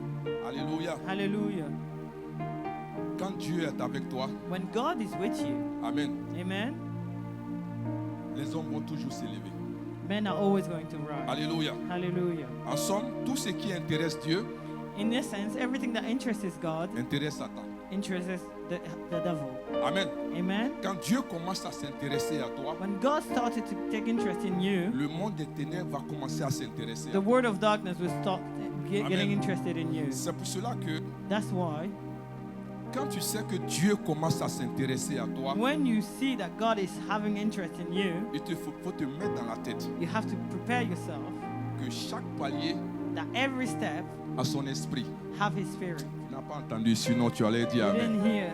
Speaker 1: Alléluia.
Speaker 2: Hallelujah.
Speaker 1: Quand Dieu est avec toi,
Speaker 2: When God is with you,
Speaker 1: Amen,
Speaker 2: amen,
Speaker 1: les hommes vont toujours s'élever.
Speaker 2: men are always going to rise.
Speaker 1: Alléluia.
Speaker 2: Hallelujah.
Speaker 1: En somme, tout ce qui intéresse Dieu
Speaker 2: In this sense, everything that interests God
Speaker 1: intéresse Satan.
Speaker 2: interests the devil.
Speaker 1: Amen.
Speaker 2: Amen.
Speaker 1: Quand Dieu commence à s'intéresser à toi,
Speaker 2: When God started to take interest in you,
Speaker 1: le monde des ténèbres va commencer à s'intéresser à
Speaker 2: the
Speaker 1: toi.
Speaker 2: word of darkness will start getting
Speaker 1: Amen.
Speaker 2: interested in you.
Speaker 1: C'est pour cela que
Speaker 2: That's why
Speaker 1: quand tu sais que Dieu commence à s'intéresser à toi,
Speaker 2: when you see that God is having interest in you,
Speaker 1: il faut te mettre dans la tête
Speaker 2: you have to prepare yourself
Speaker 1: que chaque palier
Speaker 2: that every step
Speaker 1: a son esprit.
Speaker 2: have His Spirit.
Speaker 1: Tu n'as pas entendu, sinon tu allais dire
Speaker 2: You
Speaker 1: Amen.
Speaker 2: didn't hear.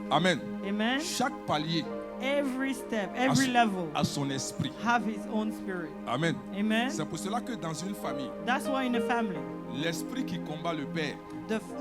Speaker 1: Amen.
Speaker 2: Amen.
Speaker 1: Chaque palier
Speaker 2: Every step,
Speaker 1: a
Speaker 2: every
Speaker 1: son,
Speaker 2: level
Speaker 1: a son esprit.
Speaker 2: have His own Spirit.
Speaker 1: Amen.
Speaker 2: Amen.
Speaker 1: C'est pour cela que dans une famille,
Speaker 2: That's why in a family,
Speaker 1: l'esprit qui combat le père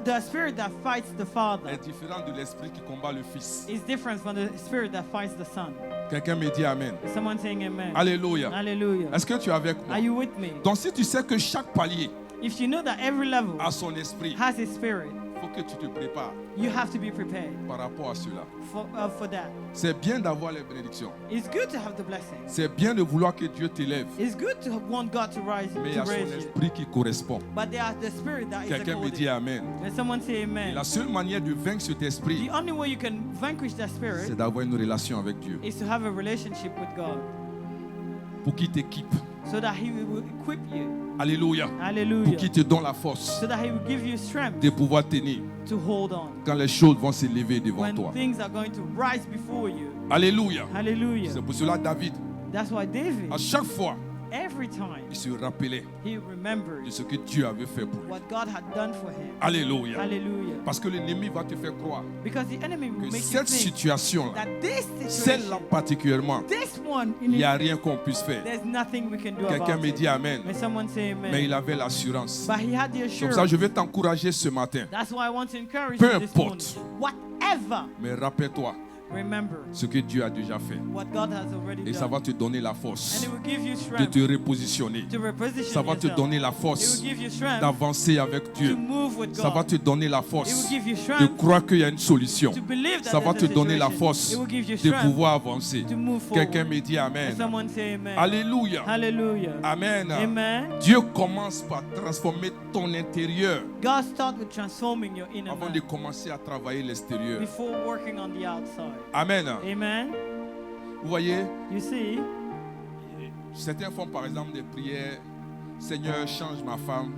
Speaker 2: the spirit that fights the father
Speaker 1: est différent de l'esprit qui combat le fils.
Speaker 2: is different from the spirit that fights the son.
Speaker 1: Quelqu'un me dit Amen.
Speaker 2: Is someone saying amen?
Speaker 1: Alléluia.
Speaker 2: Hallelujah.
Speaker 1: Est-ce que tu es avec moi?
Speaker 2: Are you with me?
Speaker 1: Donc si tu sais que chaque palier
Speaker 2: If you know that every level
Speaker 1: a son esprit,
Speaker 2: has His Spirit,
Speaker 1: il faut que tu te prépares
Speaker 2: you have to be prepared
Speaker 1: par rapport à cela.
Speaker 2: for that.
Speaker 1: C'est bien d'avoir les bénédictions.
Speaker 2: It's good to have the blessings.
Speaker 1: C'est bien de vouloir que Dieu t'élève.
Speaker 2: It's good to want God to rise
Speaker 1: Mais il y
Speaker 2: to
Speaker 1: a son
Speaker 2: raise you.
Speaker 1: esprit qui correspond.
Speaker 2: But there are the spirit that is
Speaker 1: Quelqu'un me dit
Speaker 2: according.
Speaker 1: Amen.
Speaker 2: Can someone say
Speaker 1: Et
Speaker 2: amen?
Speaker 1: la seule manière de vaincre cet esprit,
Speaker 2: The only way you can vanquish that spirit
Speaker 1: c'est d'avoir une relation avec Dieu.
Speaker 2: is to have a relationship with God
Speaker 1: Pour qu'il t'équipe.
Speaker 2: so that He will equip you.
Speaker 1: Alléluia. Pour
Speaker 2: Hallelujah.
Speaker 1: qu'il te donne la force
Speaker 2: So that He will give you strength
Speaker 1: de pouvoir tenir
Speaker 2: to hold on
Speaker 1: quand les choses vont s'élever devant
Speaker 2: when
Speaker 1: toi.
Speaker 2: things are going to rise before you.
Speaker 1: Alléluia.
Speaker 2: Hallelujah.
Speaker 1: C'est pour cela David,
Speaker 2: That's why David,
Speaker 1: à chaque fois,
Speaker 2: every time,
Speaker 1: il se rappelait
Speaker 2: he remembered
Speaker 1: de ce que Dieu avait fait pour lui.
Speaker 2: what God had done for him.
Speaker 1: Alléluia.
Speaker 2: Hallelujah.
Speaker 1: Parce que l'ennemi va te faire croire
Speaker 2: Because the enemy will
Speaker 1: que
Speaker 2: make you
Speaker 1: cette
Speaker 2: think
Speaker 1: situation-là,
Speaker 2: that this
Speaker 1: celle-là
Speaker 2: situation,
Speaker 1: particulièrement,
Speaker 2: this one,
Speaker 1: il n'y a rien qu'on puisse faire.
Speaker 2: there's nothing we can do
Speaker 1: Quelqu'un
Speaker 2: about
Speaker 1: me dit
Speaker 2: it.
Speaker 1: Amen.
Speaker 2: May someone say
Speaker 1: Mais
Speaker 2: amen.
Speaker 1: il avait l'assurance.
Speaker 2: But he had the
Speaker 1: Comme ça,
Speaker 2: assurance.
Speaker 1: je vais t'encourager ce matin.
Speaker 2: That's why I want to encourage
Speaker 1: Peu
Speaker 2: you this morning.
Speaker 1: importe.
Speaker 2: Whatever,
Speaker 1: Mais rappelle-toi
Speaker 2: remember
Speaker 1: ce que Dieu a déjà fait.
Speaker 2: what God has already
Speaker 1: Et ça
Speaker 2: done.
Speaker 1: va te donner la
Speaker 2: And
Speaker 1: force
Speaker 2: it will give you
Speaker 1: de
Speaker 2: strength
Speaker 1: te repositionner.
Speaker 2: to reposition
Speaker 1: Ça va te
Speaker 2: yourself.
Speaker 1: donner la
Speaker 2: It
Speaker 1: force
Speaker 2: will give you strength
Speaker 1: d'avancer avec
Speaker 2: to
Speaker 1: Dieu.
Speaker 2: move with
Speaker 1: Ça va
Speaker 2: God.
Speaker 1: te donner la
Speaker 2: It will
Speaker 1: force
Speaker 2: give you
Speaker 1: de
Speaker 2: strength
Speaker 1: croire qu'il y a une solution.
Speaker 2: to believe that
Speaker 1: Ça va te
Speaker 2: there's a
Speaker 1: donner la
Speaker 2: situation.
Speaker 1: force
Speaker 2: It will give you
Speaker 1: de
Speaker 2: strength
Speaker 1: pouvoir avancer.
Speaker 2: to move forward.
Speaker 1: Quelqu'un me dit
Speaker 2: And
Speaker 1: Amen.
Speaker 2: someone say amen.
Speaker 1: Alléluia.
Speaker 2: Hallelujah.
Speaker 1: Amen.
Speaker 2: Amen.
Speaker 1: Dieu commence par transformer ton intérieur
Speaker 2: God start with transforming your inner
Speaker 1: avant
Speaker 2: man
Speaker 1: de commencer à travailler l'extérieur.
Speaker 2: before working on the outside.
Speaker 1: Amen.
Speaker 2: Amen.
Speaker 1: Vous voyez,
Speaker 2: You see,
Speaker 1: certains font par exemple des prières. Seigneur, change ma femme.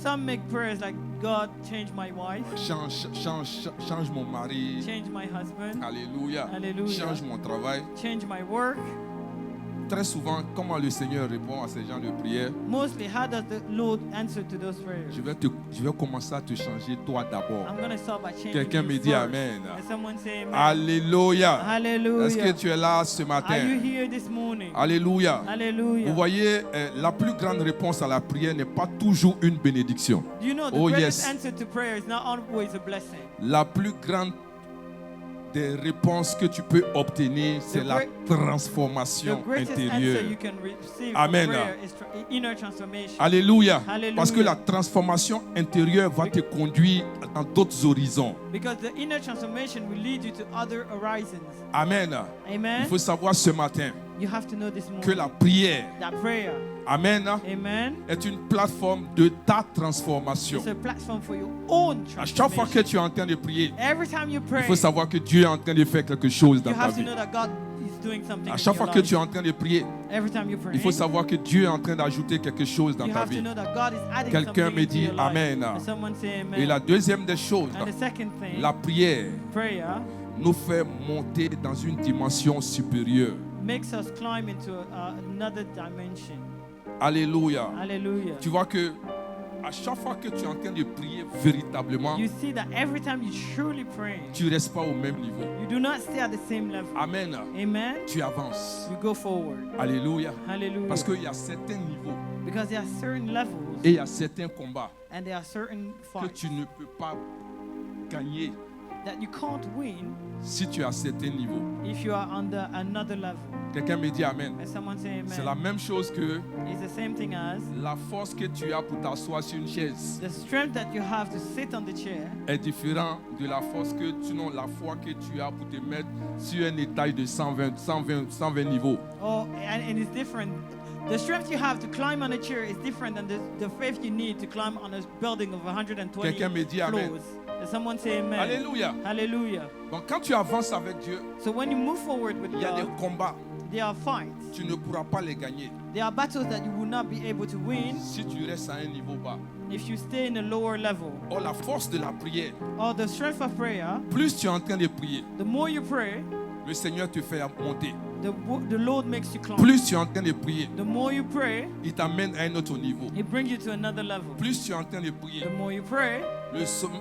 Speaker 2: some make prayers like, God, change my wife,
Speaker 1: Change mon mari.
Speaker 2: change my husband,
Speaker 1: Alléluia.
Speaker 2: Alléluia.
Speaker 1: Change mon travail.
Speaker 2: change my work.
Speaker 1: Très souvent, comment le Seigneur répond à ces gens de prière?
Speaker 2: Mostly, how does the Lord answer to those prayers?
Speaker 1: Je vais commencer à te changer toi d'abord.
Speaker 2: I'm going to start by changing
Speaker 1: Quelqu'un
Speaker 2: you
Speaker 1: me dit
Speaker 2: first.
Speaker 1: Amen.
Speaker 2: And someone say amen.
Speaker 1: Alléluia.
Speaker 2: Hallelujah.
Speaker 1: Est-ce que tu es là ce
Speaker 2: Are you
Speaker 1: matin?
Speaker 2: here this morning?
Speaker 1: Alléluia.
Speaker 2: Hallelujah.
Speaker 1: Vous voyez, la plus grande réponse à la prière n'est pas toujours une bénédiction.
Speaker 2: Do you know the
Speaker 1: Oh,
Speaker 2: greatest
Speaker 1: yes.
Speaker 2: answer to prayer is not always a blessing?
Speaker 1: La plus grande des réponses que tu peux obtenir, c'est la
Speaker 2: The
Speaker 1: transformation
Speaker 2: greatest answer
Speaker 1: intérieure.
Speaker 2: you can receive
Speaker 1: Amen.
Speaker 2: from prayer is inner transformation.
Speaker 1: Alléluia.
Speaker 2: Hallelujah.
Speaker 1: Parce que la transformation intérieure va te conduire dans d'autres horizons.
Speaker 2: Because the inner transformation will lead you to other horizons.
Speaker 1: Amen.
Speaker 2: Amen.
Speaker 1: Il faut savoir ce matin
Speaker 2: You have to know this
Speaker 1: que
Speaker 2: morning
Speaker 1: la prière,
Speaker 2: that prayer,
Speaker 1: Amen,
Speaker 2: amen,
Speaker 1: est une plateforme de ta transformation.
Speaker 2: is a platform for your own
Speaker 1: À chaque fois que
Speaker 2: transformation.
Speaker 1: tu es en train de prier,
Speaker 2: Every time you
Speaker 1: il
Speaker 2: pray,
Speaker 1: faut savoir que Dieu est en train de faire quelque chose dans
Speaker 2: you
Speaker 1: ta
Speaker 2: have to
Speaker 1: vie.
Speaker 2: know that God is doing something
Speaker 1: À
Speaker 2: in
Speaker 1: chaque
Speaker 2: your
Speaker 1: fois que
Speaker 2: life.
Speaker 1: tu es en train de prier,
Speaker 2: Every time you pray,
Speaker 1: il faut savoir que Dieu est en train d'ajouter quelque chose dans
Speaker 2: you
Speaker 1: ta
Speaker 2: have to
Speaker 1: vie.
Speaker 2: know that God is adding
Speaker 1: Quelqu'un
Speaker 2: something
Speaker 1: me
Speaker 2: into
Speaker 1: dit
Speaker 2: your life.
Speaker 1: Amen.
Speaker 2: And someone say amen.
Speaker 1: Et la deuxième des choses,
Speaker 2: And the second thing,
Speaker 1: la prière
Speaker 2: prayer
Speaker 1: nous fait monter dans une dimension supérieure.
Speaker 2: makes us climb into another dimension.
Speaker 1: Alléluia.
Speaker 2: Hallelujah.
Speaker 1: Tu vois que à chaque fois que tu es en train de prier véritablement,
Speaker 2: You see that every time you truly pray,
Speaker 1: tu ne restes pas au même niveau.
Speaker 2: you do not stay at the same level.
Speaker 1: Amen.
Speaker 2: Amen.
Speaker 1: Tu avances.
Speaker 2: You go forward.
Speaker 1: Alléluia.
Speaker 2: Hallelujah.
Speaker 1: Parce qu'il y a certains niveaux
Speaker 2: Because there are certain levels
Speaker 1: et il y a certains combats
Speaker 2: and there are certain
Speaker 1: que
Speaker 2: fights
Speaker 1: tu ne peux pas gagner
Speaker 2: that you can't win
Speaker 1: si tu es à certains niveaux.
Speaker 2: if you are under another level.
Speaker 1: Quelqu'un me dit Amen.
Speaker 2: May someone say
Speaker 1: C'est la
Speaker 2: amen.
Speaker 1: même chose que
Speaker 2: It's the same thing as
Speaker 1: la force que tu as pour t'asseoir sur une chaise
Speaker 2: the strength that you have to sit on the chair
Speaker 1: est différent de la force que tu non, la foi que tu as pour te mettre sur un étage de 120 niveaux.
Speaker 2: and it's different. The strength you have to climb on a chair is different than the faith you need to climb on a building of 120
Speaker 1: Quelqu'un me dit Amen.
Speaker 2: floors. Does someone say amen?
Speaker 1: Alléluia.
Speaker 2: Hallelujah.
Speaker 1: Donc quand tu avances avec Dieu,
Speaker 2: So when you move forward with
Speaker 1: il y a des
Speaker 2: God,
Speaker 1: combats,
Speaker 2: there are fights.
Speaker 1: tu ne pourras pas les gagner
Speaker 2: There are battles that you will not be able to win
Speaker 1: si tu restes à un niveau bas.
Speaker 2: if you stay in a lower level.
Speaker 1: Or la force de la prière,
Speaker 2: Or the strength of prayer,
Speaker 1: plus tu es en train de prier,
Speaker 2: the more you pray,
Speaker 1: le Seigneur te fait monter.
Speaker 2: the Lord makes you climb.
Speaker 1: Plus tu es en train de prier,
Speaker 2: The more you pray,
Speaker 1: il t'amène à un autre niveau.
Speaker 2: it brings you to another level.
Speaker 1: Plus tu es en train de prier,
Speaker 2: The more you pray,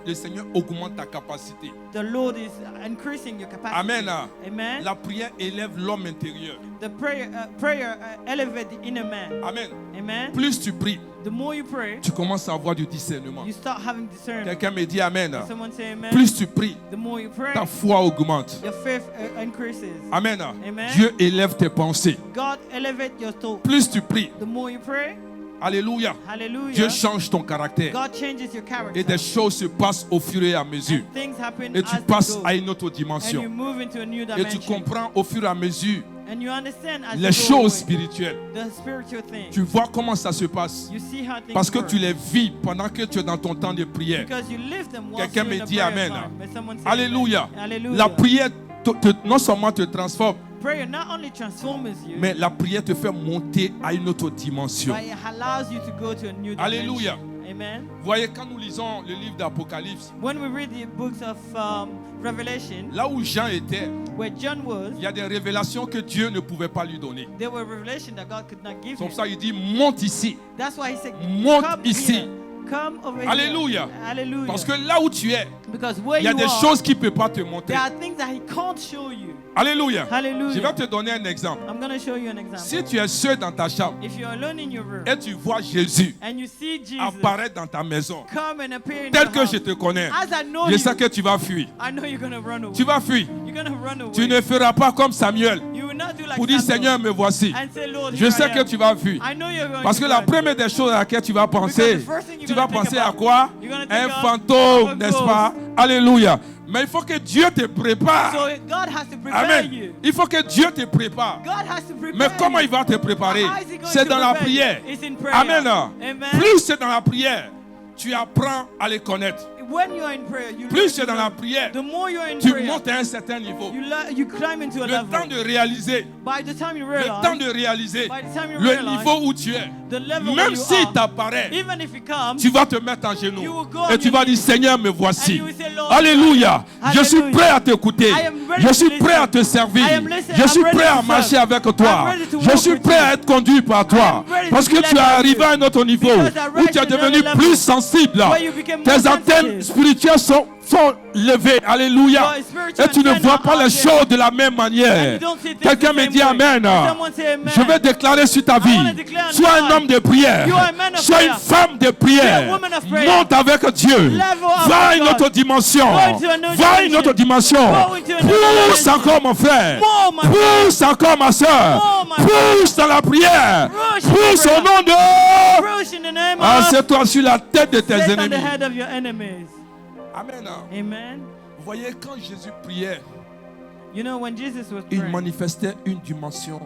Speaker 1: le Seigneur augmente ta capacité.
Speaker 2: the Lord is increasing your capacity.
Speaker 1: Amen.
Speaker 2: Amen.
Speaker 1: La prière élève l'homme intérieur.
Speaker 2: The prayer elevates the inner man.
Speaker 1: Amen.
Speaker 2: Amen.
Speaker 1: Plus tu pries,
Speaker 2: The more you pray,
Speaker 1: tu commences à avoir du discernement.
Speaker 2: you start having discernment.
Speaker 1: Quelqu'un me dit Amen.
Speaker 2: Someone say amen.
Speaker 1: Plus tu pries,
Speaker 2: The more you pray,
Speaker 1: ta foi augmente.
Speaker 2: your faith increases.
Speaker 1: Amen.
Speaker 2: Amen.
Speaker 1: Dieu élève tes pensées.
Speaker 2: God elevates your thought.
Speaker 1: Plus tu pries,
Speaker 2: The more you pray,
Speaker 1: alléluia,
Speaker 2: hallelujah,
Speaker 1: Dieu change ton caractère.
Speaker 2: God changes your character.
Speaker 1: Et des choses se passent au fur et à mesure.
Speaker 2: And things happen
Speaker 1: Et tu
Speaker 2: as they
Speaker 1: passes
Speaker 2: go.
Speaker 1: à une autre
Speaker 2: And you
Speaker 1: dimension.
Speaker 2: move into a new
Speaker 1: Et tu
Speaker 2: dimension.
Speaker 1: comprends au fur et à mesure
Speaker 2: And you understand as
Speaker 1: les
Speaker 2: you go
Speaker 1: choses
Speaker 2: away,
Speaker 1: spirituelles.
Speaker 2: the spiritual things.
Speaker 1: Tu vois comment ça se passe.
Speaker 2: You see how things
Speaker 1: Parce que
Speaker 2: work.
Speaker 1: tu les vis pendant que tu es dans ton temps de prière.
Speaker 2: Because you live them whilst
Speaker 1: Quelqu'un
Speaker 2: you're in
Speaker 1: me
Speaker 2: a
Speaker 1: dit
Speaker 2: prayer
Speaker 1: Amen.
Speaker 2: time. May someone say
Speaker 1: Alléluia.
Speaker 2: amen. Hallelujah.
Speaker 1: La prière non seulement te transforme,
Speaker 2: Prayer not only transforms you,
Speaker 1: mais la prière te fait monter à une autre dimension.
Speaker 2: but it allows you to go to a new dimension.
Speaker 1: Alléluia.
Speaker 2: Amen.
Speaker 1: Vous voyez, quand nous lisons le livre d'Apocalypse,
Speaker 2: When we read the books of Revelation,
Speaker 1: là où Jean était,
Speaker 2: where John was,
Speaker 1: il y a des révélations que Dieu ne pouvait pas lui donner.
Speaker 2: there were revelations that God could not give
Speaker 1: C'est
Speaker 2: him.
Speaker 1: pour ça qu'il dit, monte ici.
Speaker 2: That's why he said,
Speaker 1: Monte
Speaker 2: come
Speaker 1: ici.
Speaker 2: here. Come over
Speaker 1: Alléluia.
Speaker 2: here. Hallelujah.
Speaker 1: Parce que là où tu es,
Speaker 2: Because where
Speaker 1: il y a
Speaker 2: you
Speaker 1: des
Speaker 2: are,
Speaker 1: choses qu'il ne peut pas te montrer.
Speaker 2: there are things that he can't show you.
Speaker 1: Alléluia.
Speaker 2: Hallelujah.
Speaker 1: Je vais te donner un exemple.
Speaker 2: I'm going to show you an example.
Speaker 1: Si tu es seul dans ta chambre
Speaker 2: If you're alone in your room
Speaker 1: et tu vois Jésus
Speaker 2: and you see Jesus
Speaker 1: apparaître dans ta maison,
Speaker 2: come and appear in
Speaker 1: tel
Speaker 2: your
Speaker 1: que
Speaker 2: house,
Speaker 1: je te connais,
Speaker 2: as I know
Speaker 1: je
Speaker 2: you,
Speaker 1: sais que tu vas fuir.
Speaker 2: I know you're going to run away.
Speaker 1: Tu vas fuir.
Speaker 2: You're going to run away.
Speaker 1: Tu ne feras pas comme Samuel
Speaker 2: You will not do like
Speaker 1: pour dire
Speaker 2: Samuel
Speaker 1: Seigneur, me voici.
Speaker 2: and say, Lord,
Speaker 1: Je
Speaker 2: here
Speaker 1: sais
Speaker 2: I
Speaker 1: que
Speaker 2: am.
Speaker 1: tu vas fuir.
Speaker 2: I know you're going
Speaker 1: Parce
Speaker 2: to
Speaker 1: que la
Speaker 2: run.
Speaker 1: première des choses à laquelle tu vas penser,
Speaker 2: Because the first thing you're
Speaker 1: tu vas
Speaker 2: gonna think
Speaker 1: penser à
Speaker 2: about,
Speaker 1: quoi?
Speaker 2: you're gonna think
Speaker 1: Un
Speaker 2: of
Speaker 1: fantôme,
Speaker 2: a
Speaker 1: n'est-ce
Speaker 2: ghost.
Speaker 1: pas? Alléluia. Mais il faut que Dieu te prépare.
Speaker 2: So God has to prepare
Speaker 1: Amen.
Speaker 2: you.
Speaker 1: Il faut que Dieu te prépare.
Speaker 2: God has to prepare
Speaker 1: Mais comment
Speaker 2: you.
Speaker 1: il va te préparer?
Speaker 2: How is he going
Speaker 1: C'est
Speaker 2: to
Speaker 1: dans la
Speaker 2: prepare you?
Speaker 1: prière.
Speaker 2: It's in prayer.
Speaker 1: Amen.
Speaker 2: Amen.
Speaker 1: Plus c'est dans la prière, tu apprends à les connaître.
Speaker 2: When you're in prayer, you
Speaker 1: Plus c'est
Speaker 2: learn-
Speaker 1: dans la prière,
Speaker 2: the more you're in
Speaker 1: tu
Speaker 2: prayer,
Speaker 1: montes à un certain niveau.
Speaker 2: you climb into a
Speaker 1: Le temps
Speaker 2: level.
Speaker 1: de réaliser,
Speaker 2: By the time you
Speaker 1: le temps
Speaker 2: realize,
Speaker 1: de réaliser
Speaker 2: by the time you
Speaker 1: le
Speaker 2: realize
Speaker 1: niveau où tu es.
Speaker 2: the level where
Speaker 1: Même
Speaker 2: you
Speaker 1: s'il
Speaker 2: are,
Speaker 1: t'apparaît,
Speaker 2: even if it comes,
Speaker 1: tu vas te mettre en
Speaker 2: You
Speaker 1: genoux
Speaker 2: will go on
Speaker 1: et tu
Speaker 2: your
Speaker 1: vas dire
Speaker 2: knees.
Speaker 1: Seigneur, me
Speaker 2: and
Speaker 1: voici.
Speaker 2: you will say, Lord,
Speaker 1: Alléluia. Je suis
Speaker 2: Hallelujah.
Speaker 1: prêt à t'écouter.
Speaker 2: I am ready
Speaker 1: Je
Speaker 2: to
Speaker 1: suis prêt
Speaker 2: listen.
Speaker 1: à te servir.
Speaker 2: I am listening.
Speaker 1: Je
Speaker 2: I'm
Speaker 1: suis
Speaker 2: ready
Speaker 1: prêt
Speaker 2: to
Speaker 1: à
Speaker 2: serve.
Speaker 1: marcher avec toi.
Speaker 2: I'm ready to
Speaker 1: Je
Speaker 2: walk
Speaker 1: suis
Speaker 2: with
Speaker 1: prêt
Speaker 2: you.
Speaker 1: à être conduit par toi.
Speaker 2: am ready
Speaker 1: Parce
Speaker 2: to
Speaker 1: que
Speaker 2: be
Speaker 1: tu es
Speaker 2: led by
Speaker 1: arrivé
Speaker 2: you.
Speaker 1: à un autre niveau
Speaker 2: Because I
Speaker 1: où tu es
Speaker 2: reached
Speaker 1: devenu
Speaker 2: another
Speaker 1: plus
Speaker 2: level.
Speaker 1: sensible.
Speaker 2: Where you became more
Speaker 1: Tes antennes
Speaker 2: sensitive.
Speaker 1: spirituelles sont levées. Alléluia.
Speaker 2: Your spiritual
Speaker 1: Et tu ne
Speaker 2: antennas
Speaker 1: vois pas
Speaker 2: are
Speaker 1: les
Speaker 2: there.
Speaker 1: choses de la même
Speaker 2: And
Speaker 1: manière.
Speaker 2: you don't see things
Speaker 1: Quelqu'un
Speaker 2: the
Speaker 1: me
Speaker 2: same
Speaker 1: dit
Speaker 2: way.
Speaker 1: Amen.
Speaker 2: Someone say amen.
Speaker 1: Je vais déclarer sur ta vie.
Speaker 2: wanna declare on
Speaker 1: Sois
Speaker 2: your
Speaker 1: un
Speaker 2: life.
Speaker 1: homme de prière.
Speaker 2: You are a man of
Speaker 1: Sois une
Speaker 2: prayer.
Speaker 1: femme de
Speaker 2: Be a
Speaker 1: prière.
Speaker 2: woman of prayer.
Speaker 1: Monte avec Dieu.
Speaker 2: Level up
Speaker 1: Va à
Speaker 2: with
Speaker 1: une
Speaker 2: God.
Speaker 1: autre dimension.
Speaker 2: Go into a new
Speaker 1: Va à une
Speaker 2: dimension.
Speaker 1: autre dimension.
Speaker 2: Go into another
Speaker 1: Pousse
Speaker 2: dimension.
Speaker 1: encore mon frère.
Speaker 2: More, my
Speaker 1: Pousse encore ma soeur.
Speaker 2: More, my
Speaker 1: Pousse dans la prière.
Speaker 2: Rush in
Speaker 1: Pousse
Speaker 2: prayer.
Speaker 1: au nom de...
Speaker 2: Rush in the name of
Speaker 1: Assieds-toi sur la tête de tes
Speaker 2: sit on the
Speaker 1: ennemis.
Speaker 2: head of your enemies.
Speaker 1: Amen.
Speaker 2: Amen.
Speaker 1: Vous voyez, quand Jésus priait,
Speaker 2: You know, when Jesus was
Speaker 1: il
Speaker 2: praying,
Speaker 1: manifestait une dimension.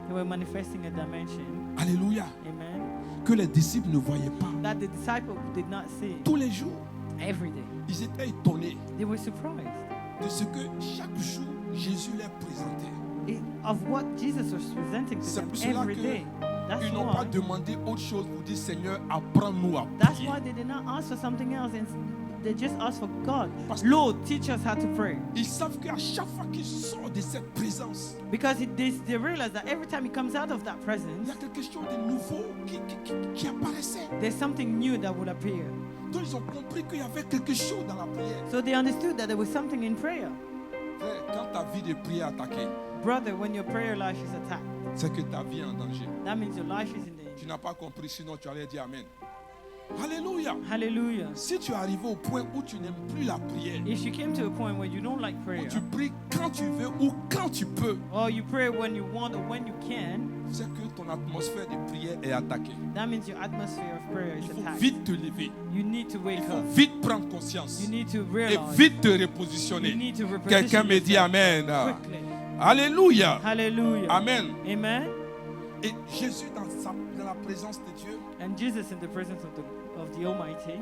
Speaker 2: they were manifesting a dimension.
Speaker 1: Alléluia.
Speaker 2: Amen.
Speaker 1: Que les disciples ne voyaient pas.
Speaker 2: That the disciples did not see
Speaker 1: Tous les jours,
Speaker 2: every day.
Speaker 1: ils étaient étonnés
Speaker 2: They were surprised
Speaker 1: de ce que chaque jour Jésus leur présentait.
Speaker 2: of what Jesus was presenting to
Speaker 1: C'est
Speaker 2: them
Speaker 1: pour cela
Speaker 2: every
Speaker 1: que
Speaker 2: day. That's
Speaker 1: Ils n'ont pas
Speaker 2: why.
Speaker 1: demandé autre chose pour dire Seigneur, apprends-nous à
Speaker 2: That's
Speaker 1: prier.
Speaker 2: why they did not ask for something else. And they just asked for God.
Speaker 1: Parce que-
Speaker 2: Lord, teach us how to pray.
Speaker 1: Ils savent qu'à chaque fois qu'ils sortent de cette présence,
Speaker 2: Because they realize that every time he comes out of that
Speaker 1: il
Speaker 2: presence,
Speaker 1: y a quelque chose de nouveau qui apparaissait.
Speaker 2: there's something new that will appear.
Speaker 1: Donc ils ont compris qu'il y avait quelque chose dans la prière.
Speaker 2: So they understood that there was something in prayer.
Speaker 1: Frère, quand ta vie de prière est attaquée,
Speaker 2: Brother, when your prayer life is attacked,
Speaker 1: c'est que ta vie est en danger.
Speaker 2: that means your life is in
Speaker 1: Tu
Speaker 2: danger.
Speaker 1: n'as pas compris, sinon tu allais dire Amen. Alléluia.
Speaker 2: Hallelujah.
Speaker 1: Si tu es arrivé au point où tu n'aimes plus la prière,
Speaker 2: If you came to a point where you don't like
Speaker 1: où
Speaker 2: prayer,
Speaker 1: tu pries quand tu veux ou quand tu peux,
Speaker 2: or you pray when you want or when you can,
Speaker 1: c'est que ton atmosphère de prière est attaquée.
Speaker 2: that means your atmosphere of prayer is
Speaker 1: Il faut
Speaker 2: attacked.
Speaker 1: vite te lever.
Speaker 2: You need to wake
Speaker 1: Il faut
Speaker 2: up.
Speaker 1: vite prendre conscience.
Speaker 2: You need to
Speaker 1: Et
Speaker 2: realize.
Speaker 1: vite te
Speaker 2: You
Speaker 1: repositionner.
Speaker 2: need to reposition
Speaker 1: Quelqu'un me dit
Speaker 2: yourself
Speaker 1: Amen.
Speaker 2: quickly.
Speaker 1: Alléluia.
Speaker 2: Hallelujah.
Speaker 1: Amen.
Speaker 2: Amen.
Speaker 1: Et Jésus dans la présence de Dieu,
Speaker 2: And Jesus in the presence of the Almighty,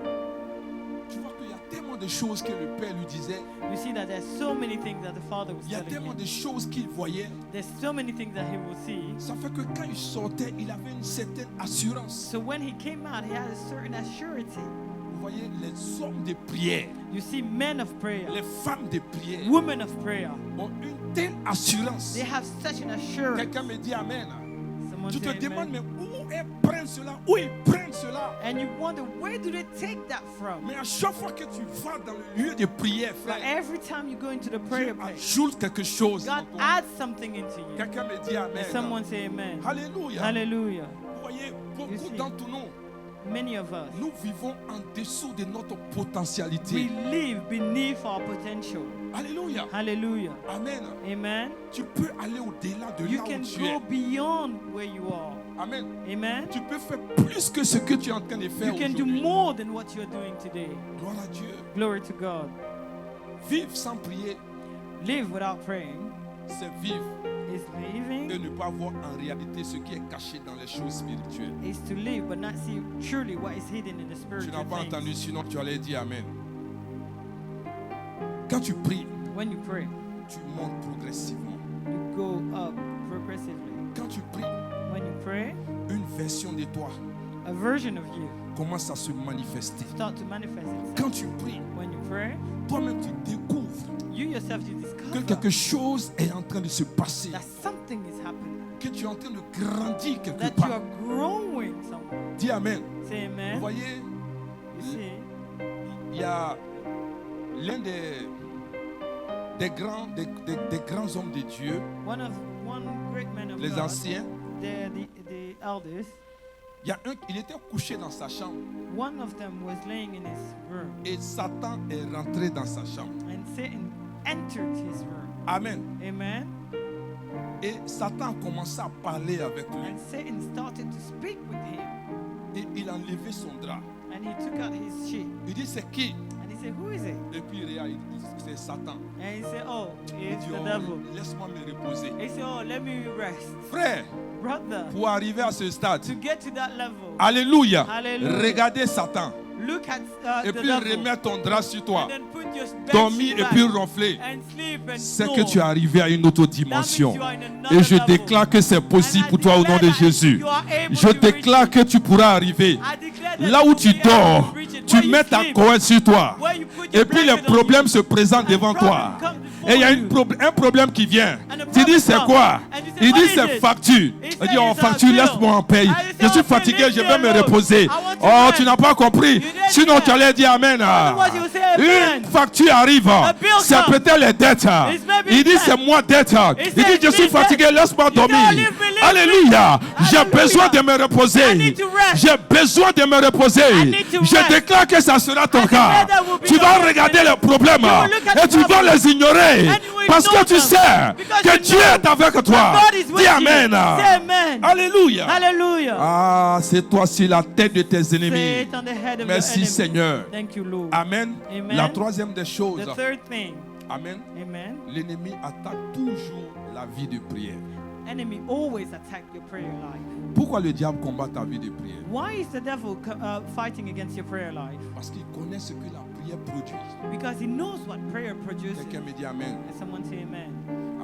Speaker 1: tu vois qu'il y a tellement de choses que le Père lui disait.
Speaker 2: you see that there's so many things that the Father was
Speaker 1: Il y a
Speaker 2: telling
Speaker 1: tellement
Speaker 2: him.
Speaker 1: de choses qu'il voyait.
Speaker 2: There's so many things that he will see.
Speaker 1: Ça fait que quand il sortait, il avait une certaine assurance.
Speaker 2: So when he came out, he had a certain assurity.
Speaker 1: Vous voyez, les hommes de prière,
Speaker 2: You see, men of prayer,
Speaker 1: les femmes de prière
Speaker 2: women of prayer,
Speaker 1: ont une telle assurance.
Speaker 2: they have such an assurance.
Speaker 1: Quelqu'un me dit Amen.
Speaker 2: Someone
Speaker 1: Tu te
Speaker 2: say
Speaker 1: demandes,
Speaker 2: amen.
Speaker 1: mais où ils prennent cela? Où ils prennent cela?
Speaker 2: And you wonder, where do they take that from?
Speaker 1: Mais à chaque fois que tu vas dans le lieu de prière,
Speaker 2: But
Speaker 1: frère,
Speaker 2: every time you go into the
Speaker 1: Dieu
Speaker 2: prayer place,
Speaker 1: ajoute quelque chose.
Speaker 2: God
Speaker 1: en toi.
Speaker 2: adds something into you.
Speaker 1: Quelqu'un me dit Amen.
Speaker 2: And someone say amen.
Speaker 1: Alléluia.
Speaker 2: Hallelujah.
Speaker 1: Vous voyez,
Speaker 2: You
Speaker 1: beaucoup
Speaker 2: see.
Speaker 1: d'entre nous,
Speaker 2: Many of us,
Speaker 1: nous vivons en dessous de notre
Speaker 2: we
Speaker 1: potentialité.
Speaker 2: live beneath our potential.
Speaker 1: Alléluia.
Speaker 2: Hallelujah.
Speaker 1: Amen.
Speaker 2: Amen.
Speaker 1: Tu peux aller au-delà de
Speaker 2: You
Speaker 1: là où
Speaker 2: can
Speaker 1: tu es.
Speaker 2: go beyond where you are.
Speaker 1: Amen.
Speaker 2: Amen.
Speaker 1: Tu peux faire plus que ce que tu es en train de faire
Speaker 2: You can do
Speaker 1: aujourd'hui.
Speaker 2: more than what you're doing today.
Speaker 1: Gloire à Dieu.
Speaker 2: Glory to God.
Speaker 1: Vivre sans prier,
Speaker 2: Live without praying
Speaker 1: c'est vivre
Speaker 2: is
Speaker 1: et
Speaker 2: living,
Speaker 1: ne pas voir en réalité ce qui est caché dans les choses spirituelles.
Speaker 2: is to live but not see truly what is hidden in the
Speaker 1: Tu
Speaker 2: spiritual
Speaker 1: n'as pas entendu,
Speaker 2: things.
Speaker 1: sinon tu allais dire Amen. Quand tu pries,
Speaker 2: When you pray,
Speaker 1: tu montes progressivement.
Speaker 2: you go up progressively.
Speaker 1: Quand tu pries,
Speaker 2: When you pray,
Speaker 1: une version de toi
Speaker 2: a version of you
Speaker 1: commence à se manifester.
Speaker 2: start to manifest itself.
Speaker 1: Quand tu pries,
Speaker 2: When you pray,
Speaker 1: toi-même tu découvres
Speaker 2: you yourself you
Speaker 1: que
Speaker 2: discover
Speaker 1: quelque chose est en train de se passer,
Speaker 2: that something is happening,
Speaker 1: que tu es en train de grandir quelque
Speaker 2: that you
Speaker 1: part.
Speaker 2: are growing somewhere.
Speaker 1: Dis Amen.
Speaker 2: Say
Speaker 1: Vous
Speaker 2: amen.
Speaker 1: voyez,
Speaker 2: You see,
Speaker 1: il y a l'un des grands hommes de Dieu,
Speaker 2: one great man of
Speaker 1: les
Speaker 2: God,
Speaker 1: anciens.
Speaker 2: the elders,
Speaker 1: Il y a il était couché dans sa chambre
Speaker 2: one of them was laying in his room,
Speaker 1: et Satan est rentré dans sa chambre.
Speaker 2: and Satan entered his room.
Speaker 1: Amen.
Speaker 2: Amen.
Speaker 1: Et Satan a commencé à parler avec lui.
Speaker 2: And Satan started to speak with him,
Speaker 1: Et il a enlevé son drap.
Speaker 2: and he took out his sheet,
Speaker 1: Il dit c'est qui?
Speaker 2: and he said, "Who is it?"
Speaker 1: Et puis il regarde, il dit c'est Satan.
Speaker 2: And he said, "Oh,
Speaker 1: Il
Speaker 2: it's
Speaker 1: dit
Speaker 2: the
Speaker 1: oh,
Speaker 2: devil."
Speaker 1: laisse-moi me reposer.
Speaker 2: He said, "Oh, let me rest,
Speaker 1: Frère,
Speaker 2: brother."
Speaker 1: pour arriver à ce stade,
Speaker 2: To get to that level,
Speaker 1: alléluia,
Speaker 2: Hallelujah.
Speaker 1: regardez Satan.
Speaker 2: look at
Speaker 1: Et
Speaker 2: the
Speaker 1: puis
Speaker 2: devil,
Speaker 1: remets ton drap sur toi.
Speaker 2: and then put your bed
Speaker 1: Dormir
Speaker 2: sheet
Speaker 1: et
Speaker 2: back
Speaker 1: puis ronfler.
Speaker 2: and sleep and
Speaker 1: C'est
Speaker 2: snore.
Speaker 1: que tu es arrivé à une autre
Speaker 2: That
Speaker 1: dimension.
Speaker 2: means you are in another
Speaker 1: Et je
Speaker 2: level.
Speaker 1: déclare que c'est possible
Speaker 2: And I
Speaker 1: pour toi au nom de
Speaker 2: declare that
Speaker 1: Jésus.
Speaker 2: you are able
Speaker 1: Je
Speaker 2: to reach
Speaker 1: déclare
Speaker 2: it.
Speaker 1: que tu pourras arriver.
Speaker 2: I declare that
Speaker 1: Là
Speaker 2: you
Speaker 1: où
Speaker 2: will
Speaker 1: tu
Speaker 2: be able
Speaker 1: dors,
Speaker 2: to reach it.
Speaker 1: tu
Speaker 2: Where you
Speaker 1: mets ta
Speaker 2: sleep,
Speaker 1: couette sur toi.
Speaker 2: where you put
Speaker 1: Et
Speaker 2: your
Speaker 1: puis les
Speaker 2: blanket on
Speaker 1: problèmes
Speaker 2: you.
Speaker 1: se présentent
Speaker 2: And
Speaker 1: devant
Speaker 2: problem
Speaker 1: toi.
Speaker 2: comes before
Speaker 1: Et il y a
Speaker 2: you.
Speaker 1: un problème qui vient.
Speaker 2: And the
Speaker 1: Tu dis
Speaker 2: problem
Speaker 1: c'est
Speaker 2: comes.
Speaker 1: quoi?
Speaker 2: And you say,
Speaker 1: Il
Speaker 2: what
Speaker 1: dit
Speaker 2: is
Speaker 1: c'est
Speaker 2: it?
Speaker 1: facture.
Speaker 2: He
Speaker 1: Il
Speaker 2: said
Speaker 1: dit oh
Speaker 2: it's a
Speaker 1: facture,
Speaker 2: bill.
Speaker 1: laisse-moi en payer.
Speaker 2: And he
Speaker 1: Je
Speaker 2: said,
Speaker 1: suis
Speaker 2: okay,
Speaker 1: fatigué,
Speaker 2: leave
Speaker 1: je
Speaker 2: me
Speaker 1: vais me
Speaker 2: alone.
Speaker 1: reposer.
Speaker 2: I want to
Speaker 1: Oh,
Speaker 2: rest.
Speaker 1: tu n'as pas compris.
Speaker 2: You didn't
Speaker 1: Sinon
Speaker 2: hear.
Speaker 1: tu allais dire amen.
Speaker 2: Otherwise you will say amen.
Speaker 1: Une facture arrive.
Speaker 2: bill
Speaker 1: C'est
Speaker 2: comes.
Speaker 1: peut-être les dettes.
Speaker 2: It's maybe
Speaker 1: Il dit
Speaker 2: debt.
Speaker 1: c'est moi dette.
Speaker 2: He
Speaker 1: Il dit
Speaker 2: said,
Speaker 1: je suis
Speaker 2: me
Speaker 1: fatigué,
Speaker 2: debt.
Speaker 1: laisse-moi
Speaker 2: You
Speaker 1: dormir.
Speaker 2: don't leave me, leave me.
Speaker 1: Alléluia. J'ai
Speaker 2: Hallelujah.
Speaker 1: besoin de me
Speaker 2: I
Speaker 1: reposer.
Speaker 2: need to rest.
Speaker 1: J'ai besoin de me reposer.
Speaker 2: I need to
Speaker 1: Je
Speaker 2: rest.
Speaker 1: déclare que ça sera ton
Speaker 2: I
Speaker 1: cas.
Speaker 2: declare that will be
Speaker 1: Tu
Speaker 2: your
Speaker 1: vas
Speaker 2: case.
Speaker 1: regarder les problèmes
Speaker 2: You will look at
Speaker 1: et
Speaker 2: the
Speaker 1: tu vas
Speaker 2: problems.
Speaker 1: les ignorer.
Speaker 2: And you will
Speaker 1: Parce que
Speaker 2: ignore
Speaker 1: tu
Speaker 2: them.
Speaker 1: sais
Speaker 2: Because
Speaker 1: que
Speaker 2: you
Speaker 1: Dieu
Speaker 2: know
Speaker 1: est avec toi.
Speaker 2: God is with
Speaker 1: Dis
Speaker 2: you.
Speaker 1: amen.
Speaker 2: Say amen.
Speaker 1: Alléluia.
Speaker 2: Hallelujah.
Speaker 1: Ah, c'est toi sur la tête de tes
Speaker 2: Say
Speaker 1: ennemis.
Speaker 2: it on the head of
Speaker 1: Merci
Speaker 2: your enemy.
Speaker 1: Seigneur.
Speaker 2: Thank you, Lord.
Speaker 1: Amen.
Speaker 2: Amen.
Speaker 1: La troisième des choses.
Speaker 2: The third thing.
Speaker 1: Amen.
Speaker 2: Amen.
Speaker 1: L'ennemi attaque toujours la vie de prière.
Speaker 2: Enemy always attack your prayer life.
Speaker 1: Pourquoi le diable combat ta vie de prière?
Speaker 2: Why is the devil fighting against your prayer life?
Speaker 1: Parce qu'il connaît ce que la prière produit.
Speaker 2: Because he knows what prayer produces.
Speaker 1: Quelqu'un me dit Amen.
Speaker 2: And someone say amen.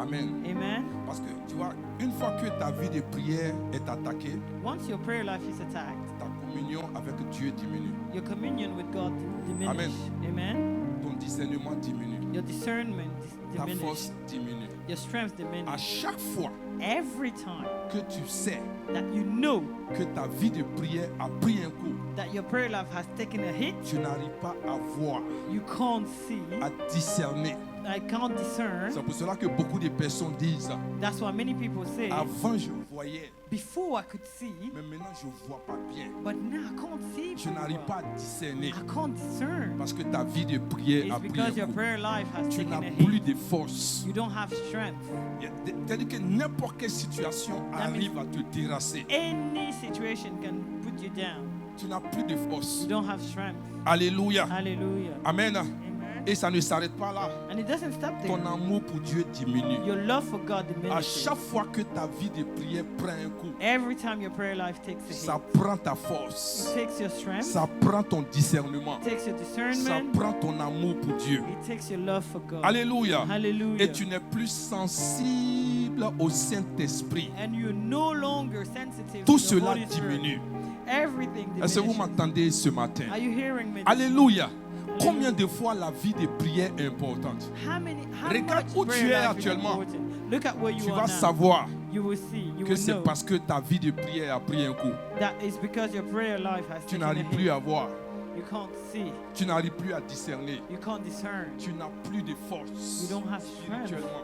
Speaker 1: Amen.
Speaker 2: Amen.
Speaker 1: Parce que tu vois, une fois que ta vie de prière est attaquée,
Speaker 2: Once your prayer life is attacked,
Speaker 1: ta communion avec Dieu diminue.
Speaker 2: your communion with God diminishes. Amen.
Speaker 1: Ton discernement diminue.
Speaker 2: Your discernment
Speaker 1: Ta
Speaker 2: diminishes.
Speaker 1: force diminue.
Speaker 2: Your strength
Speaker 1: À
Speaker 2: diminishes.
Speaker 1: chaque fois
Speaker 2: Every time
Speaker 1: que tu sais
Speaker 2: that you know
Speaker 1: que ta vie de prière a pris un coup,
Speaker 2: that your prayer life has taken a hit,
Speaker 1: tu n'arrives pas à voir,
Speaker 2: you can't see,
Speaker 1: à discerner.
Speaker 2: I can't discern.
Speaker 1: C'est pour cela que beaucoup de personnes disent,
Speaker 2: That's why many people say,
Speaker 1: avant je voyais,
Speaker 2: Before I could see,
Speaker 1: mais maintenant je ne vois pas bien.
Speaker 2: but now I can't see.
Speaker 1: Je
Speaker 2: pretty
Speaker 1: n'arrive
Speaker 2: well.
Speaker 1: pas à discerner
Speaker 2: I can't discern.
Speaker 1: parce que ta vie de prière
Speaker 2: It's
Speaker 1: a pris
Speaker 2: because
Speaker 1: un
Speaker 2: your
Speaker 1: coup.
Speaker 2: prayer life has
Speaker 1: Tu
Speaker 2: taken
Speaker 1: n'as
Speaker 2: a
Speaker 1: plus
Speaker 2: hit.
Speaker 1: de force.
Speaker 2: You don't have strength.
Speaker 1: C'est-à-dire que n'importe quelle situation
Speaker 2: That means-
Speaker 1: arrive à te terrasser.
Speaker 2: Any situation can put you down.
Speaker 1: Tu n'as plus de force.
Speaker 2: You don't have strength.
Speaker 1: Alléluia.
Speaker 2: Hallelujah.
Speaker 1: Amen.
Speaker 2: Amen.
Speaker 1: Et ça ne s'arrête pas là.
Speaker 2: And it doesn't stop there.
Speaker 1: Ton amour pour Dieu diminue.
Speaker 2: Your love for God
Speaker 1: À
Speaker 2: diminishes.
Speaker 1: chaque fois que ta vie de prière prend un coup,
Speaker 2: Every time your prayer life takes a
Speaker 1: ça
Speaker 2: hit,
Speaker 1: prend ta force.
Speaker 2: it takes your strength,
Speaker 1: Ça prend ton discernement.
Speaker 2: it takes your
Speaker 1: Ça
Speaker 2: discernment,
Speaker 1: prend ton amour pour Dieu.
Speaker 2: it takes your love for God.
Speaker 1: Alléluia.
Speaker 2: Hallelujah.
Speaker 1: Et tu n'es plus sensible au Saint-Esprit.
Speaker 2: And you're no longer sensitive
Speaker 1: Tout
Speaker 2: to the
Speaker 1: cela
Speaker 2: Holy Spirit.
Speaker 1: diminue.
Speaker 2: Everything
Speaker 1: Est-ce que vous
Speaker 2: diminishes.
Speaker 1: m'entendez ce matin?
Speaker 2: Are you hearing me?
Speaker 1: Alléluia. Combien de fois la vie de prière est importante?
Speaker 2: How
Speaker 1: Regarde
Speaker 2: much
Speaker 1: où
Speaker 2: prayer
Speaker 1: tu es
Speaker 2: life is
Speaker 1: actuellement.
Speaker 2: important? Look at where you
Speaker 1: Tu
Speaker 2: are
Speaker 1: vas
Speaker 2: now.
Speaker 1: savoir
Speaker 2: You will see. You
Speaker 1: que
Speaker 2: will
Speaker 1: c'est
Speaker 2: know
Speaker 1: parce que ta vie de prière a pris un coup.
Speaker 2: that it's because your prayer life has
Speaker 1: Tu
Speaker 2: taken a
Speaker 1: n'arrives plus
Speaker 2: hit.
Speaker 1: à voir.
Speaker 2: You can't see.
Speaker 1: Tu n'arrives plus à discerner.
Speaker 2: You can't discern.
Speaker 1: Tu n'as plus de force
Speaker 2: You don't have strength.
Speaker 1: spirituellement.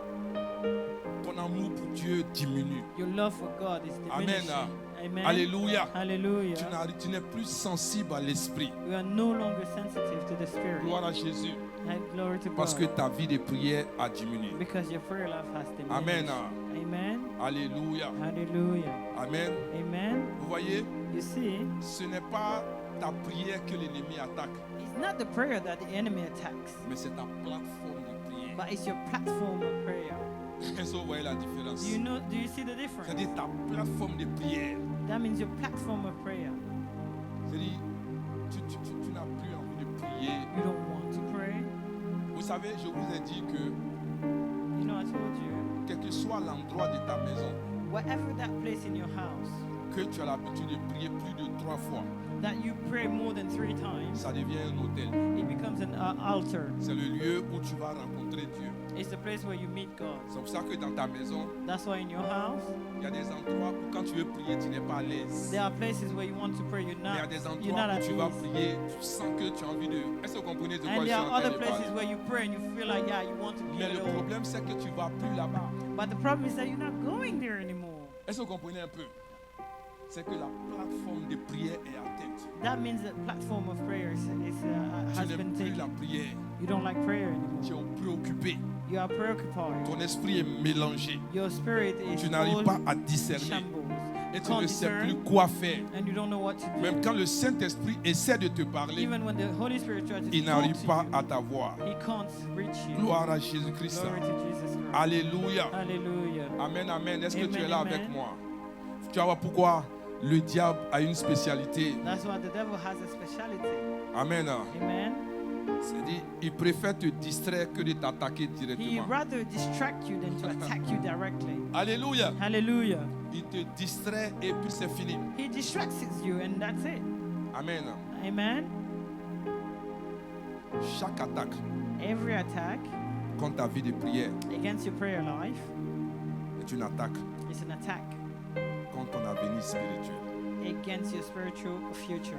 Speaker 1: Ton amour pour Dieu diminue.
Speaker 2: Your love for God is
Speaker 1: Amen.
Speaker 2: diminishing. Amen.
Speaker 1: Alléluia.
Speaker 2: Hallelujah.
Speaker 1: Tu n'es plus sensible à l'esprit.
Speaker 2: We are no longer sensitive to the Spirit.
Speaker 1: Gloire à Jésus.
Speaker 2: And glory to
Speaker 1: Parce
Speaker 2: God.
Speaker 1: que ta vie de prière a diminué.
Speaker 2: Because your prayer life has diminished.
Speaker 1: Amen.
Speaker 2: Amen.
Speaker 1: Alléluia.
Speaker 2: Hallelujah.
Speaker 1: Amen.
Speaker 2: Amen.
Speaker 1: Vous voyez,
Speaker 2: You see,
Speaker 1: ce n'est pas ta prière que l'ennemi attaque,
Speaker 2: it's not the prayer that the enemy attacks,
Speaker 1: mais c'est ta plateforme de prière.
Speaker 2: but it's your platform of prayer.
Speaker 1: Est-ce que vous voyez la différence?
Speaker 2: Do you see the difference?
Speaker 1: C'est-à-dire ta plateforme de prière.
Speaker 2: That means your platform of prayer.
Speaker 1: C'est-à-dire, tu n'as plus envie de prier.
Speaker 2: You don't want to pray.
Speaker 1: Vous savez, je vous ai dit que
Speaker 2: You know, I told you,
Speaker 1: quel que soit l'endroit de ta maison,
Speaker 2: whatever that place in your house
Speaker 1: que tu as l'habitude de prier plus de 3 fois,
Speaker 2: that you pray more than 3 times,
Speaker 1: ça devient un hôtel.
Speaker 2: it becomes an altar.
Speaker 1: C'est le lieu où tu vas rencontrer Dieu.
Speaker 2: It's the place where you meet God.
Speaker 1: C'est pour ça que dans ta maison,
Speaker 2: That's why in your house,
Speaker 1: il y a des endroits où quand tu veux prier, tu n'es pas à l'aise.
Speaker 2: there are places where you want to pray,
Speaker 1: Mais il y a des
Speaker 2: you're not
Speaker 1: endroits
Speaker 2: at
Speaker 1: où tu vas
Speaker 2: ease.
Speaker 1: prier, tu sens que tu as envie de... Est-ce que vous comprenez de quoi
Speaker 2: And
Speaker 1: je suis
Speaker 2: there
Speaker 1: en
Speaker 2: are
Speaker 1: train
Speaker 2: other
Speaker 1: de
Speaker 2: places
Speaker 1: parler?
Speaker 2: where you pray and you feel like, yeah, you want to be
Speaker 1: Mais le
Speaker 2: alone.
Speaker 1: problème, c'est que tu ne vas plus là-bas.
Speaker 2: But the problem is that you're not going there anymore.
Speaker 1: Est-ce que vous comprenez un peu? C'est que la plateforme de prière est atteinte.
Speaker 2: That means that platform of prayer
Speaker 1: Tu
Speaker 2: has
Speaker 1: n'aimes
Speaker 2: been
Speaker 1: plus
Speaker 2: taken.
Speaker 1: la prière.
Speaker 2: You don't like prayer
Speaker 1: Tu
Speaker 2: anymore.
Speaker 1: es préoccupé.
Speaker 2: You are preoccupied.
Speaker 1: Ton esprit est mélangé.
Speaker 2: Your spirit is
Speaker 1: Tu n'arrives
Speaker 2: all
Speaker 1: pas à
Speaker 2: in
Speaker 1: discerner.
Speaker 2: shambles.
Speaker 1: Et
Speaker 2: You
Speaker 1: tu ne
Speaker 2: can't
Speaker 1: sais plus
Speaker 2: discern
Speaker 1: quoi faire.
Speaker 2: and you don't know what to do.
Speaker 1: Même quand le Saint-Esprit essaie de te parler,
Speaker 2: Even when the Holy Spirit tries to
Speaker 1: il
Speaker 2: talk
Speaker 1: n'arrive
Speaker 2: to
Speaker 1: pas
Speaker 2: you,
Speaker 1: à t'avoir.
Speaker 2: he can't reach you.
Speaker 1: Gloire à Jésus-Christ.
Speaker 2: Glory to Jesus Christ.
Speaker 1: Alléluia.
Speaker 2: Hallelujah.
Speaker 1: Amen, amen. Est-ce que tu
Speaker 2: Amen,
Speaker 1: es là
Speaker 2: amen.
Speaker 1: avec moi? Tu vas voir pourquoi le diable a une spécialité.
Speaker 2: That's why the devil has a speciality.
Speaker 1: Amen.
Speaker 2: Amen.
Speaker 1: C'est-à-dire, il préfère te distraire que de t'attaquer
Speaker 2: He
Speaker 1: directement.
Speaker 2: rather distract you than to attack you directly.
Speaker 1: Alléluia.
Speaker 2: Hallelujah.
Speaker 1: Il te distrait et puis c'est fini.
Speaker 2: He distracts you and that's it.
Speaker 1: Amen.
Speaker 2: Amen.
Speaker 1: Chaque attaque
Speaker 2: Every attack
Speaker 1: contre ta vie de prière
Speaker 2: against your prayer life
Speaker 1: est une attaque
Speaker 2: is an attack
Speaker 1: contre ton avenir spirituel.
Speaker 2: against your spiritual future.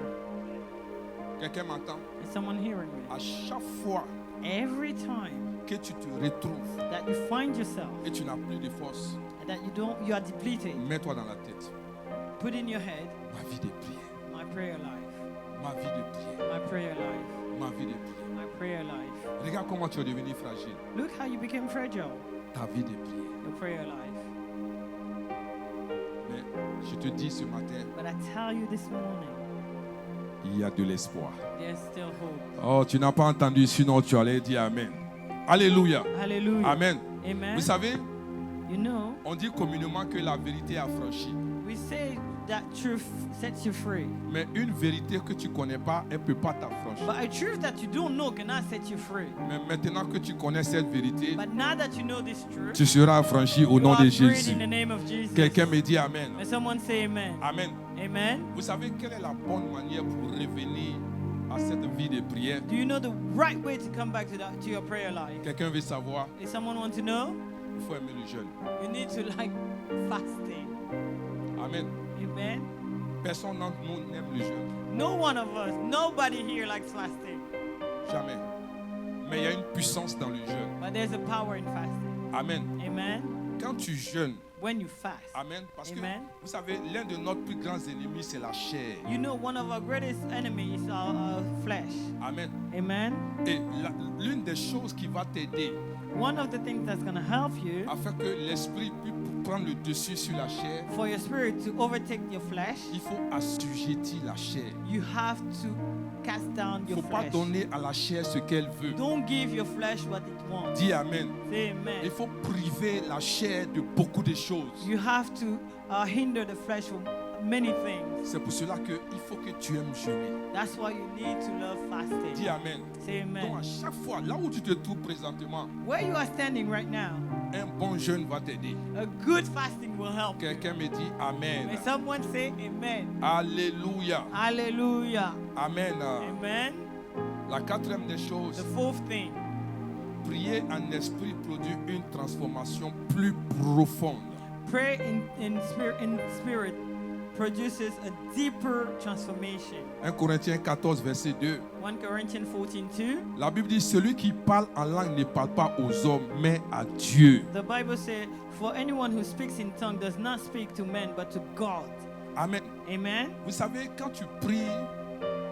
Speaker 1: Quelqu'un m'entend?
Speaker 2: Is someone hearing me?
Speaker 1: À chaque fois
Speaker 2: Every time
Speaker 1: que tu te retrouves
Speaker 2: that you find yourself
Speaker 1: et tu n'as plus de force,
Speaker 2: and that you are depleted,
Speaker 1: mets-toi dans la tête.
Speaker 2: put in your head,
Speaker 1: Ma vie de prière,
Speaker 2: my prayer life,
Speaker 1: ma vie de prière,
Speaker 2: my prayer life,
Speaker 1: ma vie de prière.
Speaker 2: my prayer life.
Speaker 1: Regarde comment tu es devenu fragile.
Speaker 2: Look how you became fragile,
Speaker 1: Ta vie de prière.
Speaker 2: your prayer life.
Speaker 1: Mais je te dis ce matin,
Speaker 2: But I tell you this morning,
Speaker 1: il y a de l'espoir.
Speaker 2: there's still hope.
Speaker 1: Oh, tu n'as pas entendu, sinon tu allais dire Amen. Alléluia.
Speaker 2: Hallelujah.
Speaker 1: Amen.
Speaker 2: Amen.
Speaker 1: Vous savez,
Speaker 2: You know,
Speaker 1: on dit communément que la vérité a franchi.
Speaker 2: we say that truth sets you free.
Speaker 1: Mais une vérité que tu ne connais pas, elle ne peut pas t'affranchir.
Speaker 2: But a truth that you don't know cannot set you free.
Speaker 1: Mais maintenant que tu connais cette vérité,
Speaker 2: But now that you know this truth,
Speaker 1: tu seras affranchi au
Speaker 2: you
Speaker 1: nom
Speaker 2: are
Speaker 1: de
Speaker 2: freed
Speaker 1: Jésus.
Speaker 2: in the name of Jesus.
Speaker 1: Quelqu'un me dit Amen.
Speaker 2: May someone say amen.
Speaker 1: Amen.
Speaker 2: Amen.
Speaker 1: Vous savez quelle est la bonne manière pour revenir à cette vie de prière?
Speaker 2: Do you know the right way to come back to your prayer life?
Speaker 1: Quelqu'un veut savoir?
Speaker 2: If someone wants to know,
Speaker 1: Il faut aimer le jeûne.
Speaker 2: you need to like fasting.
Speaker 1: Amen.
Speaker 2: Amen.
Speaker 1: Personne d'entre nous n'aime le jeûne.
Speaker 2: No one of us, nobody here likes fasting.
Speaker 1: Jamais. Mais il y a une puissance dans le jeûne.
Speaker 2: But there's a power in fasting.
Speaker 1: Amen.
Speaker 2: Amen.
Speaker 1: Quand tu jeûnes,
Speaker 2: when you fast.
Speaker 1: amen, parce que
Speaker 2: Amen.
Speaker 1: vous savez, l'un de nos plus grands ennemis, c'est la chair.
Speaker 2: You know, one of our greatest enemies is our flesh.
Speaker 1: Amen.
Speaker 2: Amen.
Speaker 1: Et l'une des choses qui va t'aider
Speaker 2: One of the things that's going to help you
Speaker 1: afin que l'esprit puisse prendre le dessus sur la chair,
Speaker 2: for your spirit to overtake your flesh,
Speaker 1: il faut assujettir la chair.
Speaker 2: you have to cast down
Speaker 1: Il ne
Speaker 2: your
Speaker 1: faut pas
Speaker 2: flesh.
Speaker 1: donner à la chair ce qu'elle veut.
Speaker 2: Don't give your flesh what it wants.
Speaker 1: Dis amen.
Speaker 2: Say
Speaker 1: Il
Speaker 2: amen.
Speaker 1: faut priver la chair de beaucoup de choses.
Speaker 2: You have to hinder the flesh from many things.
Speaker 1: C'est pour cela qu'il faut que tu aimes jeûner.
Speaker 2: That's why you need to love fasting.
Speaker 1: Dis amen.
Speaker 2: Say
Speaker 1: Donc à
Speaker 2: amen.
Speaker 1: chaque fois, là où tu te trouves présentement,
Speaker 2: Where you are standing right now,
Speaker 1: un bon jeûne va t'aider.
Speaker 2: a good fasting will help you.
Speaker 1: Quelqu'un me dit amen.
Speaker 2: May someone say amen.
Speaker 1: Alléluia.
Speaker 2: Hallelujah.
Speaker 1: Amen.
Speaker 2: Amen.
Speaker 1: La quatrième des choses,
Speaker 2: The fourth thing,
Speaker 1: prier en esprit produit une transformation plus profonde.
Speaker 2: pray in spirit produces a deeper transformation.
Speaker 1: 1 Corinthiens 14, verset 2.
Speaker 2: 1 Corinthians 14:2.
Speaker 1: La Bible dit, celui qui parle en langue ne parle pas aux hommes, mais à Dieu.
Speaker 2: The Bible says, for anyone who speaks in tongue does not speak to men but to God.
Speaker 1: Amen.
Speaker 2: Amen.
Speaker 1: Vous savez, quand tu pries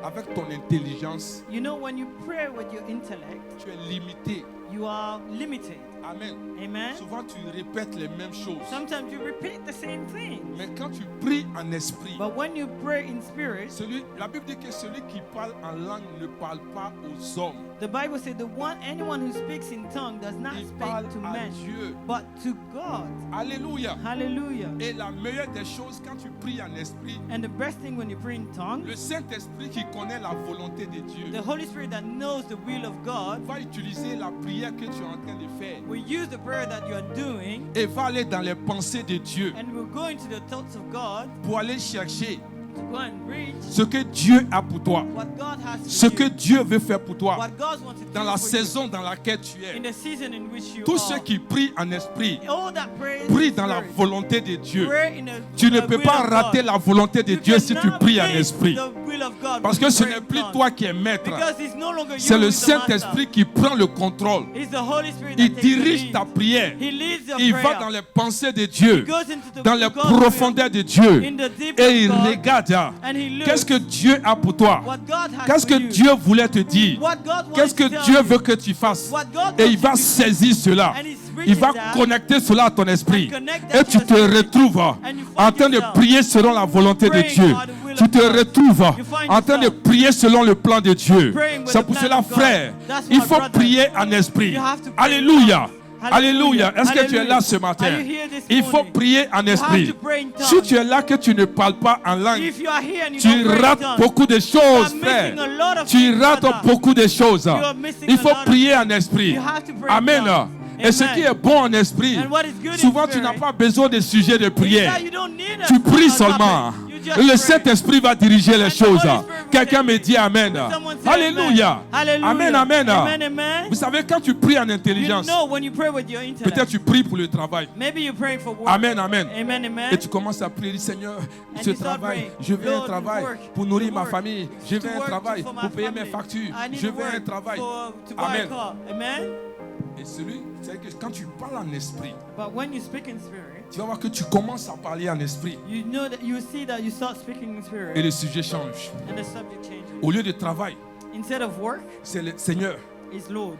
Speaker 1: avec ton intelligence,
Speaker 2: You know, when you pray with your intellect,
Speaker 1: tu es limité.
Speaker 2: you are limited.
Speaker 1: Amen.
Speaker 2: Amen.
Speaker 1: Souvent, tu répètes les mêmes choses.
Speaker 2: Sometimes you repeat the same thing.
Speaker 1: Mais quand tu pries en esprit,
Speaker 2: But when you pray in spirit,
Speaker 1: la Bible dit que celui qui parle en langue ne parle pas aux hommes.
Speaker 2: the Bible says anyone who speaks in tongue does not
Speaker 1: Il parle
Speaker 2: speak to
Speaker 1: à
Speaker 2: men,
Speaker 1: Dieu.
Speaker 2: but to God.
Speaker 1: Alléluia.
Speaker 2: Hallelujah.
Speaker 1: Et la meilleure des choses, quand tu pries en esprit,
Speaker 2: And the best thing when you pray in tongue,
Speaker 1: le Saint-Esprit qui connaît la volonté de Dieu
Speaker 2: the Holy Spirit that knows the will of God
Speaker 1: va utiliser la prière que tu es en train de faire
Speaker 2: will use the prayer that you are doing
Speaker 1: et va aller dans les pensées de Dieu
Speaker 2: and will go into the thoughts of God
Speaker 1: pour aller chercher
Speaker 2: to go and reach
Speaker 1: ce que Dieu a pour toi,
Speaker 2: what God has for
Speaker 1: ce que
Speaker 2: you,
Speaker 1: Dieu veut faire pour toi
Speaker 2: what God wants to
Speaker 1: dans
Speaker 2: do
Speaker 1: la
Speaker 2: for
Speaker 1: saison dans laquelle tu
Speaker 2: you,
Speaker 1: es.
Speaker 2: in the season in which you
Speaker 1: Tous
Speaker 2: are.
Speaker 1: ceux qui prient en esprit
Speaker 2: All that praise
Speaker 1: prient
Speaker 2: in
Speaker 1: dans la
Speaker 2: spirit,
Speaker 1: volonté de Dieu.
Speaker 2: pray in the,
Speaker 1: Tu ne
Speaker 2: the
Speaker 1: peux
Speaker 2: will
Speaker 1: pas
Speaker 2: of
Speaker 1: rater
Speaker 2: God.
Speaker 1: la volonté de
Speaker 2: You
Speaker 1: Dieu si tu
Speaker 2: cannot
Speaker 1: pries en
Speaker 2: miss
Speaker 1: esprit.
Speaker 2: the will of God
Speaker 1: Parce
Speaker 2: when
Speaker 1: que
Speaker 2: you
Speaker 1: ce
Speaker 2: pray
Speaker 1: n'est
Speaker 2: in
Speaker 1: plus
Speaker 2: tongues.
Speaker 1: toi qui es maître.
Speaker 2: Because it's no longer
Speaker 1: C'est
Speaker 2: you
Speaker 1: le
Speaker 2: who is the master.
Speaker 1: Saint-Esprit qui prend le contrôle.
Speaker 2: It's the Holy Spirit
Speaker 1: Il
Speaker 2: that takes the
Speaker 1: dirige
Speaker 2: lead.
Speaker 1: ta prière.
Speaker 2: He leads your
Speaker 1: Il
Speaker 2: prayer.
Speaker 1: va dans les pensées de Dieu,
Speaker 2: He goes into the
Speaker 1: dans les
Speaker 2: God's will,
Speaker 1: profondeurs de Dieu.
Speaker 2: in the deep
Speaker 1: Et il
Speaker 2: of God,
Speaker 1: regarde
Speaker 2: and he looks
Speaker 1: qu'est-ce que Dieu a pour toi.
Speaker 2: what God has
Speaker 1: Qu'est-ce
Speaker 2: for
Speaker 1: que
Speaker 2: you,
Speaker 1: Dieu voulait te dire.
Speaker 2: what God wants
Speaker 1: Qu'est-ce que
Speaker 2: to tell
Speaker 1: Dieu
Speaker 2: you,
Speaker 1: veut que tu fasses.
Speaker 2: what God
Speaker 1: Et
Speaker 2: wants
Speaker 1: il va
Speaker 2: you to do.
Speaker 1: saisir cela.
Speaker 2: And he's
Speaker 1: Il va
Speaker 2: that,
Speaker 1: connecter cela à ton esprit.
Speaker 2: and connect that
Speaker 1: Et
Speaker 2: to
Speaker 1: tu
Speaker 2: your
Speaker 1: te
Speaker 2: spirit.
Speaker 1: retrouves
Speaker 2: And you find
Speaker 1: en train de
Speaker 2: yourself
Speaker 1: prier selon la volonté de
Speaker 2: praying
Speaker 1: Dieu.
Speaker 2: by the will
Speaker 1: Tu
Speaker 2: of
Speaker 1: te
Speaker 2: God.
Speaker 1: retrouves
Speaker 2: You find
Speaker 1: en train de
Speaker 2: yourself
Speaker 1: prier selon le plan de Dieu.
Speaker 2: praying with
Speaker 1: C'est
Speaker 2: the
Speaker 1: pour
Speaker 2: plan
Speaker 1: cela,
Speaker 2: of God.
Speaker 1: frère,
Speaker 2: That's
Speaker 1: il
Speaker 2: why,
Speaker 1: faut
Speaker 2: brother,
Speaker 1: prier en esprit.
Speaker 2: you have to pray in
Speaker 1: Alléluia.
Speaker 2: tongues.
Speaker 1: Alléluia. Est-ce que tu es là ce
Speaker 2: Hallelujah.
Speaker 1: matin?
Speaker 2: Are you here this
Speaker 1: Il faut
Speaker 2: morning?
Speaker 1: prier en
Speaker 2: You have
Speaker 1: esprit.
Speaker 2: to pray in tongues.
Speaker 1: Si tu es là que tu ne parles pas en langue,
Speaker 2: If you are here and you
Speaker 1: tu
Speaker 2: don't pray in
Speaker 1: rates
Speaker 2: tongues,
Speaker 1: beaucoup de
Speaker 2: you
Speaker 1: choses,
Speaker 2: are
Speaker 1: frère.
Speaker 2: missing a lot of
Speaker 1: Tu
Speaker 2: things,
Speaker 1: rates
Speaker 2: brother.
Speaker 1: beaucoup de choses.
Speaker 2: are missing
Speaker 1: Il
Speaker 2: a
Speaker 1: faut
Speaker 2: lot of
Speaker 1: prier en esprit.
Speaker 2: You have to pray in
Speaker 1: Amen.
Speaker 2: tongues.
Speaker 1: Et ce
Speaker 2: Amen.
Speaker 1: qui est bon en esprit,
Speaker 2: And what is good in
Speaker 1: souvent tu n'as
Speaker 2: spirit,
Speaker 1: pas besoin de sujet de
Speaker 2: is
Speaker 1: prière.
Speaker 2: that you don't need a-
Speaker 1: Tu pries
Speaker 2: a
Speaker 1: seulement.
Speaker 2: topic. You just
Speaker 1: Et le
Speaker 2: pray.
Speaker 1: Saint-Esprit va diriger les
Speaker 2: And the
Speaker 1: choses.
Speaker 2: Holy Spirit will
Speaker 1: Quelqu'un me
Speaker 2: take
Speaker 1: dit
Speaker 2: it.
Speaker 1: Amen.
Speaker 2: Someone say
Speaker 1: Alléluia.
Speaker 2: amen. Hallelujah.
Speaker 1: Amen, amen.
Speaker 2: Amen, amen.
Speaker 1: Vous savez, quand tu pries en
Speaker 2: You
Speaker 1: intelligence,
Speaker 2: know when you pray with your intellect.
Speaker 1: peut-être tu pries pour le travail.
Speaker 2: Maybe you're praying for work.
Speaker 1: Amen, amen.
Speaker 2: Amen, amen.
Speaker 1: Et tu commences à prier, Seigneur,
Speaker 2: And
Speaker 1: ce
Speaker 2: you start
Speaker 1: travail,
Speaker 2: praying,
Speaker 1: je veux un
Speaker 2: Lord,
Speaker 1: travail
Speaker 2: work,
Speaker 1: pour nourrir ma
Speaker 2: work,
Speaker 1: famille, je
Speaker 2: to
Speaker 1: veux un
Speaker 2: work
Speaker 1: travail
Speaker 2: for my
Speaker 1: pour payer mes
Speaker 2: family.
Speaker 1: factures,
Speaker 2: I need
Speaker 1: je
Speaker 2: to
Speaker 1: veux un
Speaker 2: work
Speaker 1: travail.
Speaker 2: to buy
Speaker 1: Amen.
Speaker 2: a car. Amen.
Speaker 1: Et celui, c'est que quand tu parles en esprit,
Speaker 2: But when you speak in spirit,
Speaker 1: tu vas voir que tu commences à parler en esprit
Speaker 2: you know that you see that you start speaking in spirit,
Speaker 1: et le sujet change.
Speaker 2: and the subject changes.
Speaker 1: Au lieu de travail,
Speaker 2: Instead of work,
Speaker 1: c'est le Seigneur,
Speaker 2: it's Lord.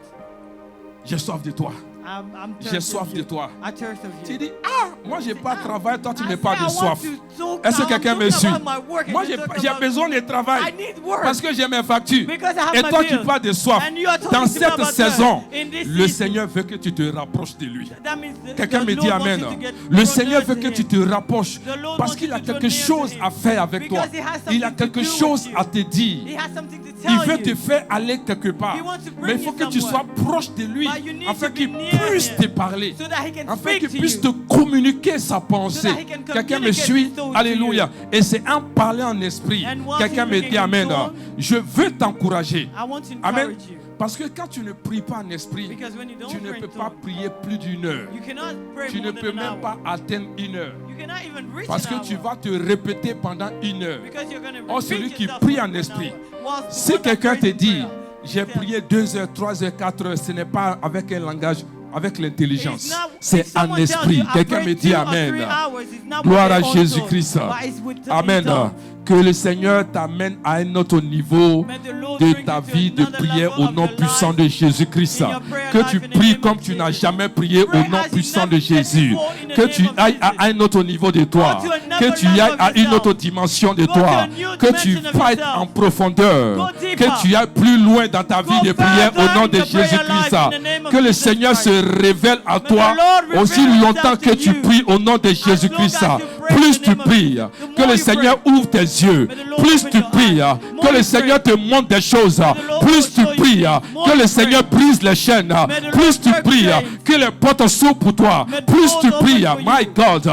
Speaker 1: j'ai soif de toi.
Speaker 2: I'm
Speaker 1: J'ai
Speaker 2: thirst
Speaker 1: soif
Speaker 2: of
Speaker 1: de
Speaker 2: you.
Speaker 1: toi.
Speaker 2: I thirst of
Speaker 1: Tu
Speaker 2: you.
Speaker 1: dis, ah, moi j'ai pas de travail, toi tu
Speaker 2: I
Speaker 1: n'as pas
Speaker 2: say
Speaker 1: de
Speaker 2: I want
Speaker 1: soif.
Speaker 2: to talk-
Speaker 1: Est-ce que
Speaker 2: I'm
Speaker 1: quelqu'un me
Speaker 2: talking
Speaker 1: suit?
Speaker 2: about my work and
Speaker 1: Moi
Speaker 2: you talk
Speaker 1: j'ai
Speaker 2: about-
Speaker 1: besoin de
Speaker 2: I
Speaker 1: travail
Speaker 2: need work
Speaker 1: parce que j'ai mes factures.
Speaker 2: because I have
Speaker 1: Et
Speaker 2: my
Speaker 1: toi tu
Speaker 2: bills.
Speaker 1: parles de soif.
Speaker 2: And you are talking
Speaker 1: Dans
Speaker 2: to me
Speaker 1: cette
Speaker 2: about
Speaker 1: saison,
Speaker 2: that. In this
Speaker 1: le
Speaker 2: season,
Speaker 1: Seigneur veut que tu te rapproches de lui.
Speaker 2: that means
Speaker 1: Quelqu'un
Speaker 2: the
Speaker 1: me dit
Speaker 2: Lord wants
Speaker 1: Amen.
Speaker 2: you to get
Speaker 1: Le
Speaker 2: drawn
Speaker 1: Seigneur
Speaker 2: near
Speaker 1: veut
Speaker 2: to
Speaker 1: que tu
Speaker 2: him.
Speaker 1: te rapproches
Speaker 2: The Lord
Speaker 1: parce
Speaker 2: wants
Speaker 1: qu'il
Speaker 2: you
Speaker 1: a
Speaker 2: to draw
Speaker 1: quelque
Speaker 2: near
Speaker 1: chose
Speaker 2: to him.
Speaker 1: à faire avec toi.
Speaker 2: Because he has
Speaker 1: Il a
Speaker 2: something to
Speaker 1: quelque
Speaker 2: do
Speaker 1: chose
Speaker 2: with you.
Speaker 1: à te dire.
Speaker 2: He has something to
Speaker 1: Il
Speaker 2: tell
Speaker 1: veut
Speaker 2: you.
Speaker 1: te faire aller quelque part.
Speaker 2: He wants to bring
Speaker 1: Mais il faut
Speaker 2: you
Speaker 1: que tu sois
Speaker 2: somewhere.
Speaker 1: proche de lui
Speaker 2: But you need
Speaker 1: afin
Speaker 2: to be
Speaker 1: qu'il
Speaker 2: near
Speaker 1: puisse
Speaker 2: him
Speaker 1: te parler.
Speaker 2: so that he can
Speaker 1: Afin
Speaker 2: speak
Speaker 1: qu'il
Speaker 2: to
Speaker 1: puisse
Speaker 2: you.
Speaker 1: te communiquer sa pensée.
Speaker 2: So that he can
Speaker 1: Quelqu'un me
Speaker 2: communicate
Speaker 1: suit?
Speaker 2: his thoughts to
Speaker 1: Alléluia.
Speaker 2: you.
Speaker 1: Et c'est en parlant en esprit.
Speaker 2: And while
Speaker 1: Quelqu'un
Speaker 2: he's
Speaker 1: me
Speaker 2: speaking
Speaker 1: dit
Speaker 2: in
Speaker 1: Amen.
Speaker 2: tongues,
Speaker 1: Je veux t'encourager.
Speaker 2: I want to
Speaker 1: Amen.
Speaker 2: encourage you.
Speaker 1: Parce que quand tu ne pries pas en esprit,
Speaker 2: Because when you don't
Speaker 1: tu ne
Speaker 2: pray in
Speaker 1: peux pas
Speaker 2: tongues,
Speaker 1: prier plus d'une heure.
Speaker 2: you cannot pray
Speaker 1: Tu ne
Speaker 2: more
Speaker 1: peux
Speaker 2: than an
Speaker 1: même pas
Speaker 2: hour.
Speaker 1: atteindre une heure.
Speaker 2: You cannot even reach
Speaker 1: Parce
Speaker 2: an
Speaker 1: que tu
Speaker 2: hour.
Speaker 1: vas te répéter pendant une heure.
Speaker 2: Because you're going to
Speaker 1: Oh,
Speaker 2: repeat
Speaker 1: celui qui
Speaker 2: yourself
Speaker 1: prie
Speaker 2: for
Speaker 1: en
Speaker 2: 1
Speaker 1: esprit.
Speaker 2: hour. Whilst the
Speaker 1: Si
Speaker 2: one that
Speaker 1: quelqu'un
Speaker 2: prays
Speaker 1: te
Speaker 2: in
Speaker 1: dit,
Speaker 2: prayer,
Speaker 1: j'ai prié 2 heures, 3 heures, 4 heures, ce n'est pas avec un langage avec l'intelligence.
Speaker 2: It's not-
Speaker 1: C'est
Speaker 2: if someone
Speaker 1: en
Speaker 2: tells
Speaker 1: esprit.
Speaker 2: you, I
Speaker 1: Quelqu'un
Speaker 2: pray
Speaker 1: me dit
Speaker 2: 2 or
Speaker 1: Amen.
Speaker 2: 3 hours, it's not
Speaker 1: Gloire
Speaker 2: with
Speaker 1: à
Speaker 2: the auto,
Speaker 1: Jésus-Christ.
Speaker 2: but it's with the
Speaker 1: Amen.
Speaker 2: tongue.
Speaker 1: Que le Seigneur t'amène à un autre niveau
Speaker 2: May the Lord
Speaker 1: de
Speaker 2: bring
Speaker 1: ta
Speaker 2: you to
Speaker 1: vie de
Speaker 2: another
Speaker 1: prière
Speaker 2: level
Speaker 1: au
Speaker 2: of
Speaker 1: nom
Speaker 2: your
Speaker 1: puissant
Speaker 2: life,
Speaker 1: de Jésus-Christ.
Speaker 2: in your prayer
Speaker 1: Que
Speaker 2: life
Speaker 1: tu
Speaker 2: in the
Speaker 1: pries
Speaker 2: name
Speaker 1: comme
Speaker 2: of
Speaker 1: tu n'as
Speaker 2: Jesus.
Speaker 1: jamais prié
Speaker 2: Pray
Speaker 1: au nom
Speaker 2: as you
Speaker 1: puissant de
Speaker 2: never prayed
Speaker 1: Jésus.
Speaker 2: before in the
Speaker 1: Que
Speaker 2: name
Speaker 1: tu
Speaker 2: of
Speaker 1: ailles
Speaker 2: Jesus.
Speaker 1: à un autre niveau de toi.
Speaker 2: Go to another
Speaker 1: Que tu
Speaker 2: level
Speaker 1: ailles
Speaker 2: of
Speaker 1: à une
Speaker 2: yourself.
Speaker 1: autre dimension de
Speaker 2: Go to
Speaker 1: toi.
Speaker 2: a new
Speaker 1: Que tu
Speaker 2: dimension of
Speaker 1: fightes
Speaker 2: yourself.
Speaker 1: en profondeur.
Speaker 2: Go deeper.
Speaker 1: Que tu ailles plus loin dans ta vie
Speaker 2: Go
Speaker 1: de prière
Speaker 2: further
Speaker 1: au nom
Speaker 2: in
Speaker 1: de
Speaker 2: your prayer
Speaker 1: Jésus-Christ.
Speaker 2: life in the name of
Speaker 1: Que le
Speaker 2: Jesus
Speaker 1: Seigneur
Speaker 2: Christ.
Speaker 1: se révèle à
Speaker 2: May
Speaker 1: toi
Speaker 2: the Lord reveal
Speaker 1: aussi
Speaker 2: himself
Speaker 1: longtemps
Speaker 2: to
Speaker 1: que tu
Speaker 2: you.
Speaker 1: pries au nom de
Speaker 2: As long
Speaker 1: Jésus-Christ.
Speaker 2: as you pray in
Speaker 1: Plus
Speaker 2: the
Speaker 1: tu
Speaker 2: name of
Speaker 1: pries,
Speaker 2: Jesus. The
Speaker 1: que
Speaker 2: more
Speaker 1: le
Speaker 2: you
Speaker 1: Seigneur
Speaker 2: pray,
Speaker 1: ouvre tes yeux.
Speaker 2: may the Lord
Speaker 1: Plus
Speaker 2: open
Speaker 1: tu
Speaker 2: your
Speaker 1: pries,
Speaker 2: eyes. More
Speaker 1: que le
Speaker 2: you
Speaker 1: Seigneur
Speaker 2: pray,
Speaker 1: te montre des choses.
Speaker 2: may the Lord
Speaker 1: Plus tu
Speaker 2: show you
Speaker 1: pries,
Speaker 2: more
Speaker 1: que
Speaker 2: you
Speaker 1: le Seigneur
Speaker 2: pray.
Speaker 1: brise les chaînes.
Speaker 2: May the
Speaker 1: Plus
Speaker 2: Lord
Speaker 1: tu
Speaker 2: break
Speaker 1: pries,
Speaker 2: chains.
Speaker 1: que les portes s'ouvrent pour toi.
Speaker 2: May the
Speaker 1: Plus
Speaker 2: doors
Speaker 1: tu
Speaker 2: open
Speaker 1: pries,
Speaker 2: for
Speaker 1: my
Speaker 2: you.
Speaker 1: God,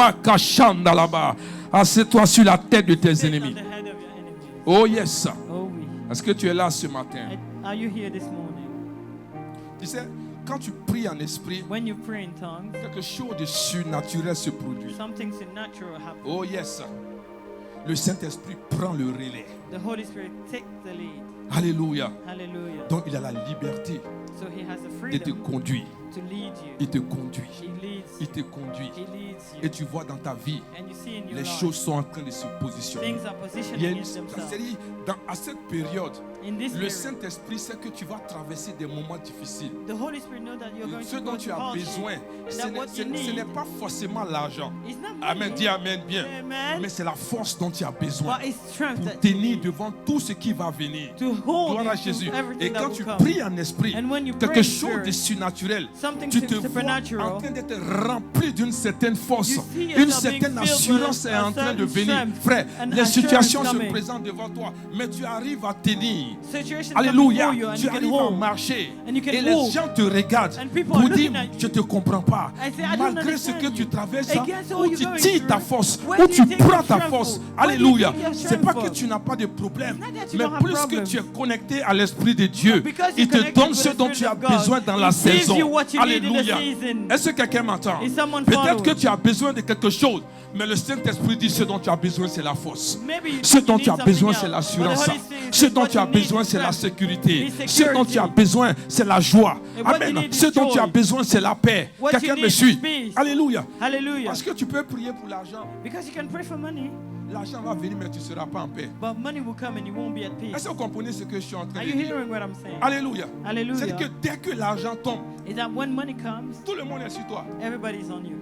Speaker 1: Makashanda là-bas. Assieds-toi sur la tête de tes
Speaker 2: Sit on
Speaker 1: ennemis.
Speaker 2: the head of your enemies.
Speaker 1: Oh yes.
Speaker 2: Oh oui.
Speaker 1: Est-ce que tu es là ce matin?
Speaker 2: Are you here this morning?
Speaker 1: Tu sais, quand tu pries en esprit,
Speaker 2: When you pray in tongues,
Speaker 1: quelque chose de surnaturel se produit.
Speaker 2: something supernatural happens.
Speaker 1: Oh yes. Le Saint-Esprit prend le relais.
Speaker 2: The Holy Spirit takes the lead.
Speaker 1: Alléluia.
Speaker 2: Hallelujah.
Speaker 1: Donc il a la liberté
Speaker 2: So he has the
Speaker 1: de te
Speaker 2: freedom
Speaker 1: conduire.
Speaker 2: to lead
Speaker 1: Il
Speaker 2: you.
Speaker 1: te conduit.
Speaker 2: He leads
Speaker 1: Il
Speaker 2: you.
Speaker 1: te conduit.
Speaker 2: He leads
Speaker 1: Et
Speaker 2: you.
Speaker 1: tu vois dans ta vie,
Speaker 2: And you see in your
Speaker 1: les
Speaker 2: life,
Speaker 1: choses sont en train de se positionner.
Speaker 2: things are
Speaker 1: Il y a
Speaker 2: positioning
Speaker 1: une,
Speaker 2: themselves.
Speaker 1: c'est-à-dire, à cette période,
Speaker 2: In this
Speaker 1: le
Speaker 2: period,
Speaker 1: Saint-Esprit sait que tu vas traverser des moments difficiles.
Speaker 2: the Holy Spirit knows that you're going
Speaker 1: Ce
Speaker 2: to
Speaker 1: dont
Speaker 2: go
Speaker 1: tu
Speaker 2: to
Speaker 1: as
Speaker 2: hardship.
Speaker 1: besoin,
Speaker 2: And
Speaker 1: ce
Speaker 2: that
Speaker 1: n'est-
Speaker 2: what
Speaker 1: ce
Speaker 2: you
Speaker 1: n'est ce n'est
Speaker 2: need
Speaker 1: pas forcément l'argent.
Speaker 2: is not
Speaker 1: Amen,
Speaker 2: money,
Speaker 1: dis Amen bien.
Speaker 2: Amen.
Speaker 1: Mais c'est la force dont tu as besoin
Speaker 2: but it's strength
Speaker 1: pour
Speaker 2: that you
Speaker 1: tenir
Speaker 2: need
Speaker 1: devant tout ce qui va venir.
Speaker 2: to hold
Speaker 1: Gloire à
Speaker 2: you
Speaker 1: Jésus.
Speaker 2: to everything
Speaker 1: Et
Speaker 2: that
Speaker 1: quand
Speaker 2: will
Speaker 1: tu
Speaker 2: come.
Speaker 1: pries en esprit,
Speaker 2: And when you
Speaker 1: quelque
Speaker 2: pray in
Speaker 1: chose de
Speaker 2: spirit,
Speaker 1: surnaturel,
Speaker 2: something
Speaker 1: tu te vois en
Speaker 2: supernatural,
Speaker 1: train d'être rempli d'une certaine force,
Speaker 2: you see
Speaker 1: une
Speaker 2: yourself being
Speaker 1: certaine
Speaker 2: filled
Speaker 1: assurance
Speaker 2: with
Speaker 1: est
Speaker 2: a
Speaker 1: en train de
Speaker 2: certain
Speaker 1: venir.
Speaker 2: strength
Speaker 1: Frère,
Speaker 2: and
Speaker 1: les
Speaker 2: assurance
Speaker 1: situations se
Speaker 2: coming.
Speaker 1: présentent devant toi, mais tu arrives à tenir.
Speaker 2: situations come
Speaker 1: Alléluia,
Speaker 2: before you and
Speaker 1: tu
Speaker 2: you can
Speaker 1: arrives à
Speaker 2: hold.
Speaker 1: marcher
Speaker 2: And you can
Speaker 1: et les
Speaker 2: walk.
Speaker 1: gens te regardent
Speaker 2: And people
Speaker 1: pour
Speaker 2: are
Speaker 1: dire
Speaker 2: looking at you.
Speaker 1: je te comprends pas.
Speaker 2: I say, I don't
Speaker 1: Malgré ce que
Speaker 2: understand
Speaker 1: tu
Speaker 2: you.
Speaker 1: traverses,
Speaker 2: Against all
Speaker 1: où
Speaker 2: you're
Speaker 1: tu
Speaker 2: going
Speaker 1: tires ta
Speaker 2: through,
Speaker 1: force,
Speaker 2: where
Speaker 1: où
Speaker 2: do
Speaker 1: tu
Speaker 2: you take
Speaker 1: prends
Speaker 2: your
Speaker 1: ta
Speaker 2: strength
Speaker 1: force.
Speaker 2: from? Where do you
Speaker 1: Alléluia.
Speaker 2: take your
Speaker 1: C'est
Speaker 2: strength
Speaker 1: pas que
Speaker 2: from?
Speaker 1: tu n'as pas de problème,
Speaker 2: It's not that you
Speaker 1: mais
Speaker 2: don't have
Speaker 1: plus que
Speaker 2: problems.
Speaker 1: tu es connecté à l'Esprit de Dieu,
Speaker 2: Because
Speaker 1: il
Speaker 2: you're
Speaker 1: te
Speaker 2: connected
Speaker 1: donne
Speaker 2: with
Speaker 1: ce
Speaker 2: the
Speaker 1: dont
Speaker 2: Spirit
Speaker 1: tu as
Speaker 2: of God,
Speaker 1: besoin dans la
Speaker 2: He gives
Speaker 1: saison.
Speaker 2: you what you need in the
Speaker 1: Alléluia.
Speaker 2: season.
Speaker 1: Est-ce que quelqu'un m'entend?
Speaker 2: Is someone
Speaker 1: Peut-être que
Speaker 2: following?
Speaker 1: tu as besoin de quelque chose, mais le Saint-Esprit dit ce dont tu as besoin, c'est la force.
Speaker 2: Maybe you
Speaker 1: Ce dont
Speaker 2: need
Speaker 1: tu as
Speaker 2: something
Speaker 1: besoin,
Speaker 2: else,
Speaker 1: c'est
Speaker 2: but the
Speaker 1: l'assurance.
Speaker 2: Holy Spirit
Speaker 1: Ce
Speaker 2: says
Speaker 1: dont
Speaker 2: what
Speaker 1: tu as
Speaker 2: you need
Speaker 1: besoin,
Speaker 2: is
Speaker 1: c'est la
Speaker 2: strength.
Speaker 1: sécurité.
Speaker 2: Is
Speaker 1: Ce dont tu as
Speaker 2: security.
Speaker 1: besoin, c'est la joie.
Speaker 2: And what you
Speaker 1: Amen.
Speaker 2: need is
Speaker 1: Ce dont tu as
Speaker 2: joy.
Speaker 1: besoin, c'est la paix.
Speaker 2: What you
Speaker 1: Quelqu'un
Speaker 2: need
Speaker 1: me
Speaker 2: is
Speaker 1: suit?
Speaker 2: peace.
Speaker 1: Alléluia.
Speaker 2: Hallelujah.
Speaker 1: Parce que tu peux prier pour l'argent.
Speaker 2: Because you can pray for money,
Speaker 1: L'argent va venir, mais tu ne seras pas en paix.
Speaker 2: but money will come and you won't be at peace.
Speaker 1: Est-ce que vous comprenez ce que je suis en train
Speaker 2: Are
Speaker 1: de
Speaker 2: you
Speaker 1: dire?
Speaker 2: hearing what I'm saying?
Speaker 1: Alléluia.
Speaker 2: Hallelujah.
Speaker 1: C'est que dès que l'argent tombe,
Speaker 2: Is that when money comes,
Speaker 1: tout le monde est sur toi.
Speaker 2: everybody's on you.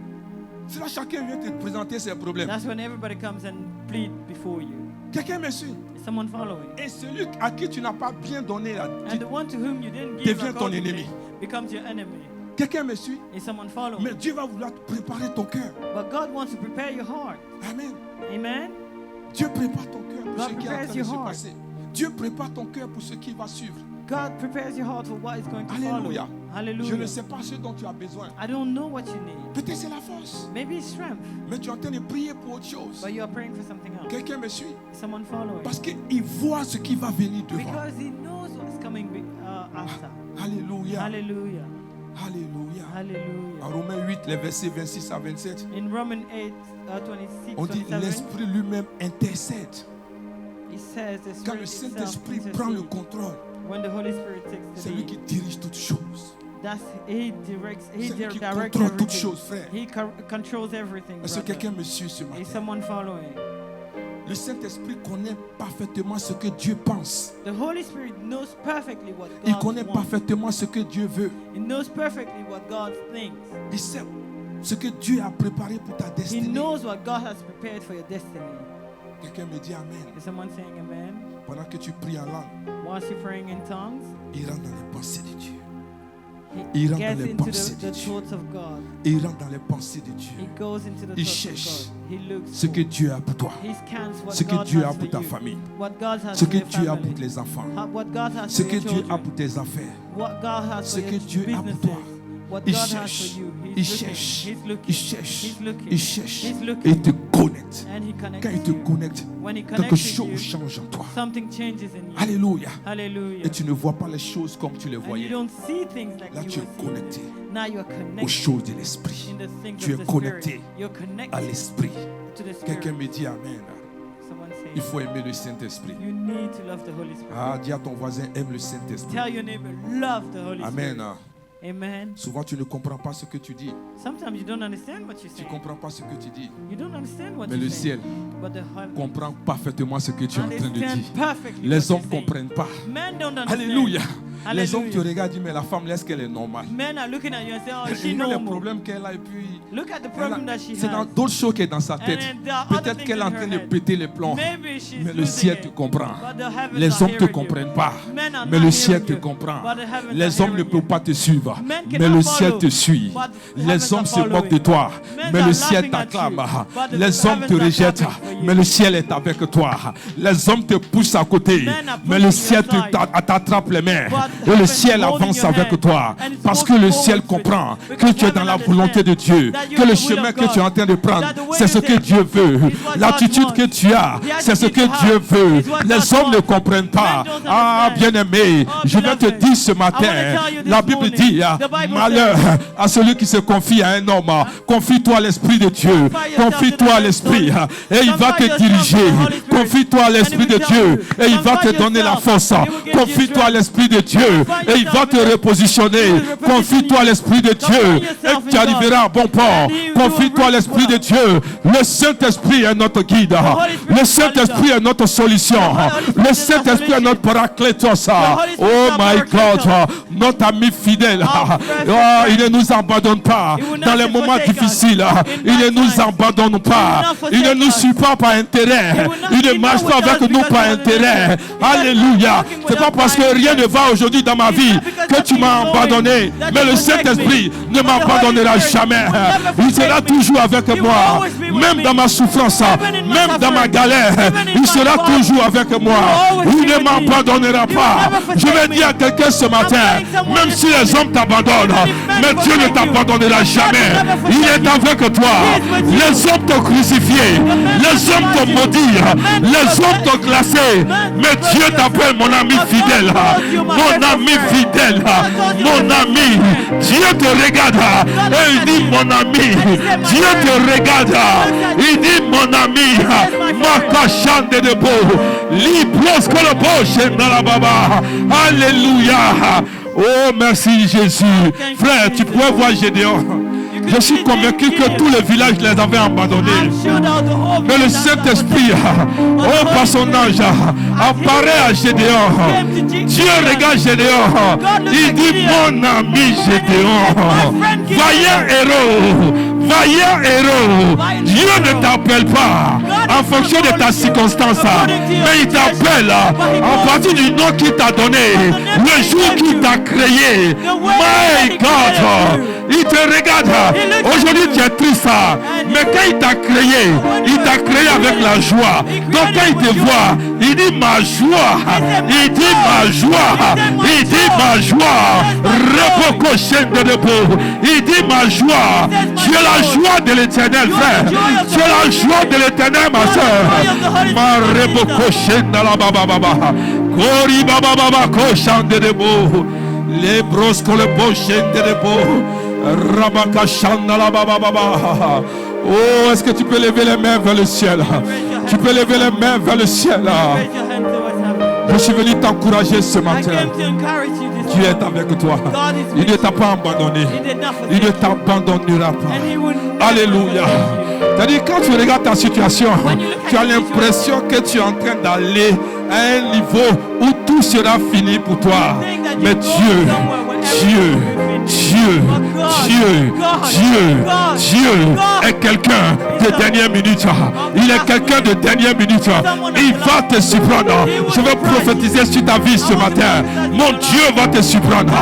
Speaker 1: C'est là chacun vient te présenter ses problèmes.
Speaker 2: That's when everybody comes and plead before you.
Speaker 1: Quelqu'un me suit.
Speaker 2: Is someone following?
Speaker 1: Et celui à qui tu n'as pas bien donné,
Speaker 2: And the one to whom you didn't give
Speaker 1: devient ton
Speaker 2: accordingly
Speaker 1: ennemi.
Speaker 2: becomes your enemy.
Speaker 1: quelqu'un me suit.
Speaker 2: Is someone following?
Speaker 1: Mais Dieu va vouloir préparer ton cœur.
Speaker 2: But God wants to prepare your heart.
Speaker 1: Amen.
Speaker 2: Amen.
Speaker 1: Dieu prépare ton cœur pour
Speaker 2: God
Speaker 1: ce qui est en
Speaker 2: prepares
Speaker 1: train de
Speaker 2: your
Speaker 1: se
Speaker 2: heart.
Speaker 1: passer. Dieu prépare ton cœur pour ce qui va suivre.
Speaker 2: God prepares your heart for what is going to
Speaker 1: Alléluia.
Speaker 2: follow. Hallelujah.
Speaker 1: Je ne sais pas ce dont tu as besoin.
Speaker 2: I don't know what you need.
Speaker 1: Peut-être c'est la force.
Speaker 2: Maybe it's strength,
Speaker 1: Mais tu es en train de prier pour autre chose.
Speaker 2: but you are praying for something else.
Speaker 1: Quelqu'un me suit.
Speaker 2: Is someone following?
Speaker 1: Parce qu'il voit ce qui va venir devant.
Speaker 2: Because he knows what's coming after.
Speaker 1: Alléluia.
Speaker 2: Hallelujah.
Speaker 1: Alléluia. En
Speaker 2: Hallelujah.
Speaker 1: Romains 8, les versets 26 à 27,
Speaker 2: In Romans 8, 26,
Speaker 1: on dit
Speaker 2: 27,
Speaker 1: l'Esprit lui-même intercède.
Speaker 2: it says the
Speaker 1: Quand le
Speaker 2: Spirit itself
Speaker 1: Saint-Esprit prend le
Speaker 2: intercedes.
Speaker 1: contrôle,
Speaker 2: When the Holy Spirit takes
Speaker 1: c'est
Speaker 2: the
Speaker 1: lui
Speaker 2: lead,
Speaker 1: qui dirige toutes choses.
Speaker 2: that's He directs. He
Speaker 1: C'est lui qui
Speaker 2: directs
Speaker 1: contrôle toutes
Speaker 2: everything.
Speaker 1: choses, frère.
Speaker 2: He controls everything.
Speaker 1: Est-ce que
Speaker 2: brother.
Speaker 1: quelqu'un me suit ce
Speaker 2: Is
Speaker 1: matin?
Speaker 2: someone following?
Speaker 1: Le Saint-Esprit connaît parfaitement ce que Dieu pense.
Speaker 2: The Holy Spirit knows perfectly what
Speaker 1: Il
Speaker 2: God
Speaker 1: connaît
Speaker 2: wants.
Speaker 1: parfaitement ce que Dieu veut.
Speaker 2: He knows perfectly what God thinks.
Speaker 1: Il sait ce que Dieu a préparé pour ta
Speaker 2: He
Speaker 1: destinée.
Speaker 2: knows what God has prepared for your destiny.
Speaker 1: Quelqu'un me dit Amen.
Speaker 2: Is someone saying amen?
Speaker 1: Pendant que tu pries en langue,
Speaker 2: Whilst you're praying in tongues,
Speaker 1: il rentre dans les pensées de Dieu.
Speaker 2: he
Speaker 1: Il rentre
Speaker 2: gets
Speaker 1: dans les
Speaker 2: into
Speaker 1: pensées
Speaker 2: the
Speaker 1: de Dieu.
Speaker 2: thoughts of God.
Speaker 1: Il rentre dans les pensées de
Speaker 2: He
Speaker 1: Dieu.
Speaker 2: goes into the
Speaker 1: Il
Speaker 2: thoughts
Speaker 1: cherche
Speaker 2: of God. He looks
Speaker 1: Ce
Speaker 2: for.
Speaker 1: que Dieu a pour toi.
Speaker 2: He scans what
Speaker 1: Ce que
Speaker 2: God
Speaker 1: Dieu
Speaker 2: has
Speaker 1: a
Speaker 2: for
Speaker 1: pour ta
Speaker 2: you.
Speaker 1: famille.
Speaker 2: What God has
Speaker 1: Ce
Speaker 2: for
Speaker 1: que
Speaker 2: your
Speaker 1: Dieu a
Speaker 2: family.
Speaker 1: pour tes enfants.
Speaker 2: What God has
Speaker 1: Ce
Speaker 2: for
Speaker 1: que
Speaker 2: your
Speaker 1: Dieu a
Speaker 2: children.
Speaker 1: pour tes affaires.
Speaker 2: What God has
Speaker 1: Ce
Speaker 2: for
Speaker 1: que
Speaker 2: your
Speaker 1: Dieu a pour
Speaker 2: businesses.
Speaker 1: toi.
Speaker 2: What
Speaker 1: Il
Speaker 2: God has
Speaker 1: cherche.
Speaker 2: for you.
Speaker 1: Il
Speaker 2: He's looking.
Speaker 1: cherche.
Speaker 2: He's looking.
Speaker 1: Il cherche.
Speaker 2: He's looking.
Speaker 1: Il cherche.
Speaker 2: He's
Speaker 1: Et
Speaker 2: looking.
Speaker 1: il te connecte.
Speaker 2: And he connects
Speaker 1: Quand il te
Speaker 2: you.
Speaker 1: connecte,
Speaker 2: When he
Speaker 1: quelque
Speaker 2: connects with
Speaker 1: chose
Speaker 2: you,
Speaker 1: change en toi.
Speaker 2: something changes in you.
Speaker 1: Alléluia.
Speaker 2: Hallelujah.
Speaker 1: Et tu ne vois pas les choses comme tu les
Speaker 2: And you
Speaker 1: voyais.
Speaker 2: don't see things like
Speaker 1: Là,
Speaker 2: you
Speaker 1: tu
Speaker 2: were
Speaker 1: es
Speaker 2: seeing.
Speaker 1: connecté
Speaker 2: Now you are
Speaker 1: aux
Speaker 2: connected
Speaker 1: choses de l'esprit.
Speaker 2: in the things
Speaker 1: Tu es
Speaker 2: of the
Speaker 1: connecté
Speaker 2: Spirit. You're
Speaker 1: à
Speaker 2: connected
Speaker 1: l'esprit.
Speaker 2: to the
Speaker 1: Quelqu'un
Speaker 2: Spirit.
Speaker 1: me dit Amen.
Speaker 2: Someone say,
Speaker 1: Il faut aimer le Saint-Esprit.
Speaker 2: you need to love the Holy Spirit.
Speaker 1: Ah, dis à ton voisin, aime le Saint-Esprit.
Speaker 2: Tell your neighbor, love the Holy
Speaker 1: Amen.
Speaker 2: Spirit. Amen.
Speaker 1: Souvent, tu ne comprends pas ce que tu dis.
Speaker 2: Sometimes you don't understand what you
Speaker 1: Tu
Speaker 2: say.
Speaker 1: ne comprends pas ce que tu dis.
Speaker 2: You don't understand what
Speaker 1: Mais
Speaker 2: you
Speaker 1: le
Speaker 2: say.
Speaker 1: ciel
Speaker 2: But the heaven
Speaker 1: comprend parfaitement ce que tu es en train de dire.
Speaker 2: understand perfectly
Speaker 1: Les
Speaker 2: what
Speaker 1: hommes
Speaker 2: you're
Speaker 1: ne
Speaker 2: saying.
Speaker 1: comprennent pas.
Speaker 2: Men don't understand.
Speaker 1: Alléluia. Les hommes te
Speaker 2: Hallelujah.
Speaker 1: regardent et disent, mais la femme, est-ce qu'elle est normale?
Speaker 2: Men are looking at you and say, oh, is she
Speaker 1: Regarde les
Speaker 2: normal?
Speaker 1: problèmes qu'elle a et puis...
Speaker 2: Look at the
Speaker 1: elle a-
Speaker 2: problem that she
Speaker 1: C'est dans
Speaker 2: has.
Speaker 1: d'autres choses qui est dans sa
Speaker 2: And
Speaker 1: tête.
Speaker 2: then there are other
Speaker 1: Peut-être
Speaker 2: things
Speaker 1: qu'elle est en
Speaker 2: in
Speaker 1: train
Speaker 2: her
Speaker 1: de
Speaker 2: head.
Speaker 1: péter les plombs.
Speaker 2: Maybe she's
Speaker 1: Mais le
Speaker 2: losing
Speaker 1: ciel
Speaker 2: it.
Speaker 1: te comprend.
Speaker 2: But the heavens
Speaker 1: Les
Speaker 2: are
Speaker 1: hommes ne te
Speaker 2: hearing you.
Speaker 1: comprennent pas.
Speaker 2: Men are
Speaker 1: Mais
Speaker 2: not
Speaker 1: le ciel
Speaker 2: hearing
Speaker 1: te
Speaker 2: you.
Speaker 1: comprend.
Speaker 2: But the heavens
Speaker 1: Les
Speaker 2: are
Speaker 1: hommes ne
Speaker 2: hearing
Speaker 1: peuvent
Speaker 2: you.
Speaker 1: pas te suivre.
Speaker 2: Men
Speaker 1: Mais
Speaker 2: cannot
Speaker 1: le ciel
Speaker 2: follow.
Speaker 1: te suit.
Speaker 2: But the
Speaker 1: Les
Speaker 2: heavens
Speaker 1: hommes
Speaker 2: are
Speaker 1: se moquent de
Speaker 2: following.
Speaker 1: toi.
Speaker 2: Men
Speaker 1: Mais
Speaker 2: are
Speaker 1: le ciel
Speaker 2: laughing at
Speaker 1: t'acclame.
Speaker 2: you. But the
Speaker 1: Les hommes te
Speaker 2: heavens are
Speaker 1: rejettent.
Speaker 2: clapping for you.
Speaker 1: Mais le ciel est avec toi. Les hommes te poussent à côté.
Speaker 2: Men are
Speaker 1: Mais le
Speaker 2: pushing
Speaker 1: ciel
Speaker 2: you aside.
Speaker 1: t'attrape les mains.
Speaker 2: But
Speaker 1: Et le
Speaker 2: heaven
Speaker 1: ciel
Speaker 2: is holding
Speaker 1: avance
Speaker 2: your
Speaker 1: avec
Speaker 2: hand.
Speaker 1: toi.
Speaker 2: And it's
Speaker 1: Parce que
Speaker 2: walking
Speaker 1: le ciel
Speaker 2: forward with you.
Speaker 1: comprend que
Speaker 2: Because
Speaker 1: tu es dans
Speaker 2: heaven
Speaker 1: la volonté de Dieu.
Speaker 2: that you're
Speaker 1: Que le
Speaker 2: the will
Speaker 1: chemin
Speaker 2: of
Speaker 1: que tu es en train de prendre,
Speaker 2: That the way
Speaker 1: c'est ce
Speaker 2: you
Speaker 1: que
Speaker 2: take
Speaker 1: Dieu veut.
Speaker 2: is what
Speaker 1: L'attitude
Speaker 2: God
Speaker 1: que
Speaker 2: wants.
Speaker 1: tu as,
Speaker 2: The
Speaker 1: c'est ce
Speaker 2: attitude
Speaker 1: que
Speaker 2: you
Speaker 1: Dieu
Speaker 2: have
Speaker 1: veut.
Speaker 2: is what
Speaker 1: Les
Speaker 2: God
Speaker 1: hommes ne
Speaker 2: wants.
Speaker 1: comprennent pas.
Speaker 2: Men don't
Speaker 1: Ah,
Speaker 2: understand.
Speaker 1: bien-aimé,
Speaker 2: Oh,
Speaker 1: je vais te
Speaker 2: beloved,
Speaker 1: dire ce
Speaker 2: I wanna
Speaker 1: matin,
Speaker 2: tell you this
Speaker 1: la Bible
Speaker 2: morning,
Speaker 1: dit,
Speaker 2: the Bible
Speaker 1: malheur
Speaker 2: says,
Speaker 1: à celui qui se confie à un homme. Confie-toi à l'Esprit de Dieu.
Speaker 2: Confie yourself
Speaker 1: Confie-toi
Speaker 2: to
Speaker 1: à
Speaker 2: the
Speaker 1: l'Esprit.
Speaker 2: Holy
Speaker 1: Et il va
Speaker 2: Confie
Speaker 1: te
Speaker 2: yourself to
Speaker 1: diriger.
Speaker 2: the Holy Spirit.
Speaker 1: Confie-toi à l'Esprit
Speaker 2: And he
Speaker 1: de
Speaker 2: will tell
Speaker 1: Dieu.
Speaker 2: you.
Speaker 1: Et il va te
Speaker 2: Confie
Speaker 1: donner la
Speaker 2: yourself.
Speaker 1: force.
Speaker 2: He will give you
Speaker 1: Confie-toi à
Speaker 2: strength.
Speaker 1: l'Esprit de Dieu.
Speaker 2: Confie
Speaker 1: Et il va
Speaker 2: yourself
Speaker 1: te
Speaker 2: in God.
Speaker 1: repositionner.
Speaker 2: He will reposition
Speaker 1: Confie-toi à
Speaker 2: you.
Speaker 1: l'Esprit de Dieu.
Speaker 2: Confie
Speaker 1: Et
Speaker 2: yourself
Speaker 1: tu
Speaker 2: in
Speaker 1: arriveras à bon port.
Speaker 2: And he will
Speaker 1: Confie-toi à
Speaker 2: reach
Speaker 1: l'Esprit de
Speaker 2: well.
Speaker 1: Dieu. Le Saint-Esprit est notre guide.
Speaker 2: Holy Spirit
Speaker 1: Le
Speaker 2: is
Speaker 1: Saint-Esprit
Speaker 2: our
Speaker 1: est notre solution.
Speaker 2: The Holy Spirit
Speaker 1: Le
Speaker 2: is our
Speaker 1: Saint-Esprit est
Speaker 2: solution.
Speaker 1: notre paraclétos.
Speaker 2: Holy Spirit
Speaker 1: Oh
Speaker 2: is our
Speaker 1: my God.
Speaker 2: paracletos.
Speaker 1: Notre ami fidèle.
Speaker 2: Our precious
Speaker 1: Oh, il ne
Speaker 2: friend.
Speaker 1: nous abandonne pas.
Speaker 2: He will not
Speaker 1: Dans les moments
Speaker 2: forsake us.
Speaker 1: difficiles,
Speaker 2: In
Speaker 1: il ne
Speaker 2: bad
Speaker 1: nous
Speaker 2: times.
Speaker 1: abandonne pas.
Speaker 2: He will not
Speaker 1: Il ne
Speaker 2: forsake
Speaker 1: nous
Speaker 2: us.
Speaker 1: suit pas par intérêt.
Speaker 2: He will not-
Speaker 1: Il ne
Speaker 2: he
Speaker 1: marche
Speaker 2: know
Speaker 1: pas
Speaker 2: with
Speaker 1: avec
Speaker 2: us
Speaker 1: nous
Speaker 2: because
Speaker 1: par
Speaker 2: he has
Speaker 1: intérêt.
Speaker 2: been there.
Speaker 1: Alléluia.
Speaker 2: walking with
Speaker 1: C'est pas
Speaker 2: us
Speaker 1: parce
Speaker 2: by
Speaker 1: que rien ne
Speaker 2: himself.
Speaker 1: va aujourd'hui dans ma
Speaker 2: It's
Speaker 1: vie
Speaker 2: not because
Speaker 1: que tu
Speaker 2: nothing
Speaker 1: m'as
Speaker 2: is going
Speaker 1: abandonné.
Speaker 2: that
Speaker 1: Mais
Speaker 2: you
Speaker 1: le
Speaker 2: forsake
Speaker 1: Saint-Esprit
Speaker 2: me.
Speaker 1: ne
Speaker 2: But the
Speaker 1: m'abandonnera
Speaker 2: Holy Spirit
Speaker 1: jamais.
Speaker 2: will never
Speaker 1: Il sera
Speaker 2: forsake me.
Speaker 1: toujours avec
Speaker 2: He will
Speaker 1: moi.
Speaker 2: always be with
Speaker 1: Même
Speaker 2: me.
Speaker 1: dans ma souffrance,
Speaker 2: Even in my
Speaker 1: même dans ma
Speaker 2: suffering.
Speaker 1: galère,
Speaker 2: Even in
Speaker 1: il
Speaker 2: my
Speaker 1: sera
Speaker 2: problem.
Speaker 1: toujours avec moi.
Speaker 2: always
Speaker 1: Il
Speaker 2: be
Speaker 1: ne
Speaker 2: with me.
Speaker 1: m'abandonnera
Speaker 2: He will
Speaker 1: pas.
Speaker 2: never forsake
Speaker 1: Je vais
Speaker 2: me.
Speaker 1: dire à quelqu'un ce matin,
Speaker 2: telling someone
Speaker 1: même
Speaker 2: this
Speaker 1: si les
Speaker 2: morning,
Speaker 1: hommes t'abandonnent,
Speaker 2: even if men
Speaker 1: mais Dieu ne
Speaker 2: forsake you,
Speaker 1: t'abandonnera
Speaker 2: God will
Speaker 1: jamais.
Speaker 2: never forsake
Speaker 1: Il est
Speaker 2: you.
Speaker 1: avec toi.
Speaker 2: He is with you.
Speaker 1: Les hommes t'ont crucifié.
Speaker 2: men
Speaker 1: Les hommes t'ont
Speaker 2: crucified you.
Speaker 1: maudit.
Speaker 2: Men
Speaker 1: Les hommes t'ont
Speaker 2: crucified you.
Speaker 1: glacé.
Speaker 2: Men
Speaker 1: Mais
Speaker 2: crucified
Speaker 1: Dieu
Speaker 2: you.
Speaker 1: t'appelle mon ami
Speaker 2: But God
Speaker 1: fidèle.
Speaker 2: calls you my
Speaker 1: Mon
Speaker 2: faithful
Speaker 1: ami
Speaker 2: friend.
Speaker 1: fidèle.
Speaker 2: God calls you
Speaker 1: Mon
Speaker 2: my faithful
Speaker 1: ami.
Speaker 2: friend.
Speaker 1: Dieu te regarde. Et il
Speaker 2: at
Speaker 1: dit
Speaker 2: you.
Speaker 1: mon ami.
Speaker 2: And he said, my
Speaker 1: Dieu te
Speaker 2: friend.
Speaker 1: regarde.
Speaker 2: at
Speaker 1: Il
Speaker 2: you.
Speaker 1: dit mon ami.
Speaker 2: says, my
Speaker 1: Ma
Speaker 2: friend.
Speaker 1: cachande de beau. Libros que le beau dans la baba. Alléluia. Oh merci Jésus.
Speaker 2: Thank you,
Speaker 1: Frère, tu
Speaker 2: Jesus.
Speaker 1: pourrais voir Gédéon. Je suis convaincu que tous les villages les avaient abandonnés.
Speaker 2: I'm sure that the whole
Speaker 1: Mais le
Speaker 2: village that was
Speaker 1: Saint-Esprit,
Speaker 2: there.
Speaker 1: oh par son ange, apparaît à Gédéon. Dieu regarde Gédéon. Il dit mon ami Gédéon. Vaillant héros. Vaillant héros. Dieu ne t'appelle pas en fonction de ta circonstance, mais il t'appelle en partir du nom qu'il t'a donné, le jour qu'il t'a créé. My God, il te regarde. Aujourd'hui tu es triste, mais quand il t'a créé avec la joie. Donc quand il te voit, il dit ma joie. Il dit ma joie. Il dit ma joie. Repoko chaîne de debout. Il dit ma joie. Tu es la joie de l'éternel, frère. Tu es la joie de l'éternel, ma soeur. Ma repoko chaîne de la baba baba. Kori baba baba ko chaîne de debout. Les brosques le beau chaîne de debout. Rabaka chaîne de la baba baba. Oh, est-ce que tu peux lever les mains vers le ciel? Tu peux lever les mains vers le ciel.
Speaker 2: Raise your hand towards heaven.
Speaker 1: Je suis venu t'encourager ce
Speaker 2: I
Speaker 1: matin.
Speaker 2: came to encourage you this
Speaker 1: Dieu
Speaker 2: morning.
Speaker 1: est avec toi.
Speaker 2: God is
Speaker 1: Il
Speaker 2: with
Speaker 1: ne
Speaker 2: you.
Speaker 1: t'a pas abandonné.
Speaker 2: He did not
Speaker 1: Il ne
Speaker 2: forsake you.
Speaker 1: t'abandonnera pas.
Speaker 2: And he will never
Speaker 1: Alléluia.
Speaker 2: forsake you.
Speaker 1: C'est-à-dire, quand tu regardes ta situation,
Speaker 2: When you look at
Speaker 1: tu as
Speaker 2: your
Speaker 1: l'impression que tu es en train d'aller à un niveau où tout sera fini pour toi.
Speaker 2: Think that you
Speaker 1: Mais
Speaker 2: go
Speaker 1: Dieu,
Speaker 2: somewhere where
Speaker 1: Dieu,
Speaker 2: everything will be finished.
Speaker 1: Dieu,
Speaker 2: But God,
Speaker 1: Dieu,
Speaker 2: God,
Speaker 1: Dieu,
Speaker 2: God,
Speaker 1: Dieu
Speaker 2: God
Speaker 1: est quelqu'un de
Speaker 2: is
Speaker 1: dernière minute. Il est quelqu'un de dernière minute. Il va te surprendre. Je vais prophétiser sur ta vie ce matin. Mon Dieu va te surprendre.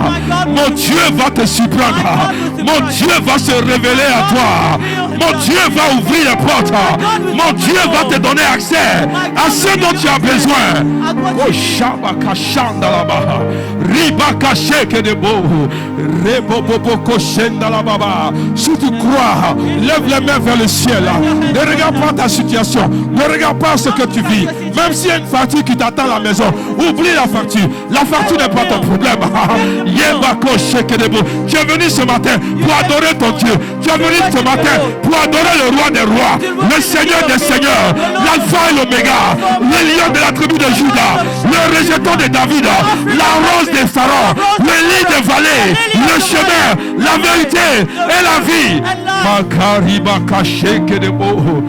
Speaker 1: Mon Dieu va te surprendre. Mon Dieu va se révéler à toi. Mon Dieu va ouvrir les portes. Mon Dieu va te donner accès à ce dont tu as besoin. Oh, Shabaka Shandalaba. Ribaka Sheke de Bo. Reboboko Shendalababa. Si tu crois, lève les mains vers le ciel. Ne regarde pas ta situation. Ne regarde pas ce que tu vis. Même s'il y a une facture qui t'attend à la maison, oublie la facture. La facture n'est pas ton problème. Yebako Sheke de Bo. Tu es venu ce matin pour adorer ton Dieu. Tu es venu ce matin pour adorer le roi des rois, le Seigneur des seigneurs, l'alpha et l'oméga, le lion de la tribu de Juda, le rejeton de David, la rose de Saron, le lit des vallées, le chemin, la vérité et la vie. Makariba kasheke de bo.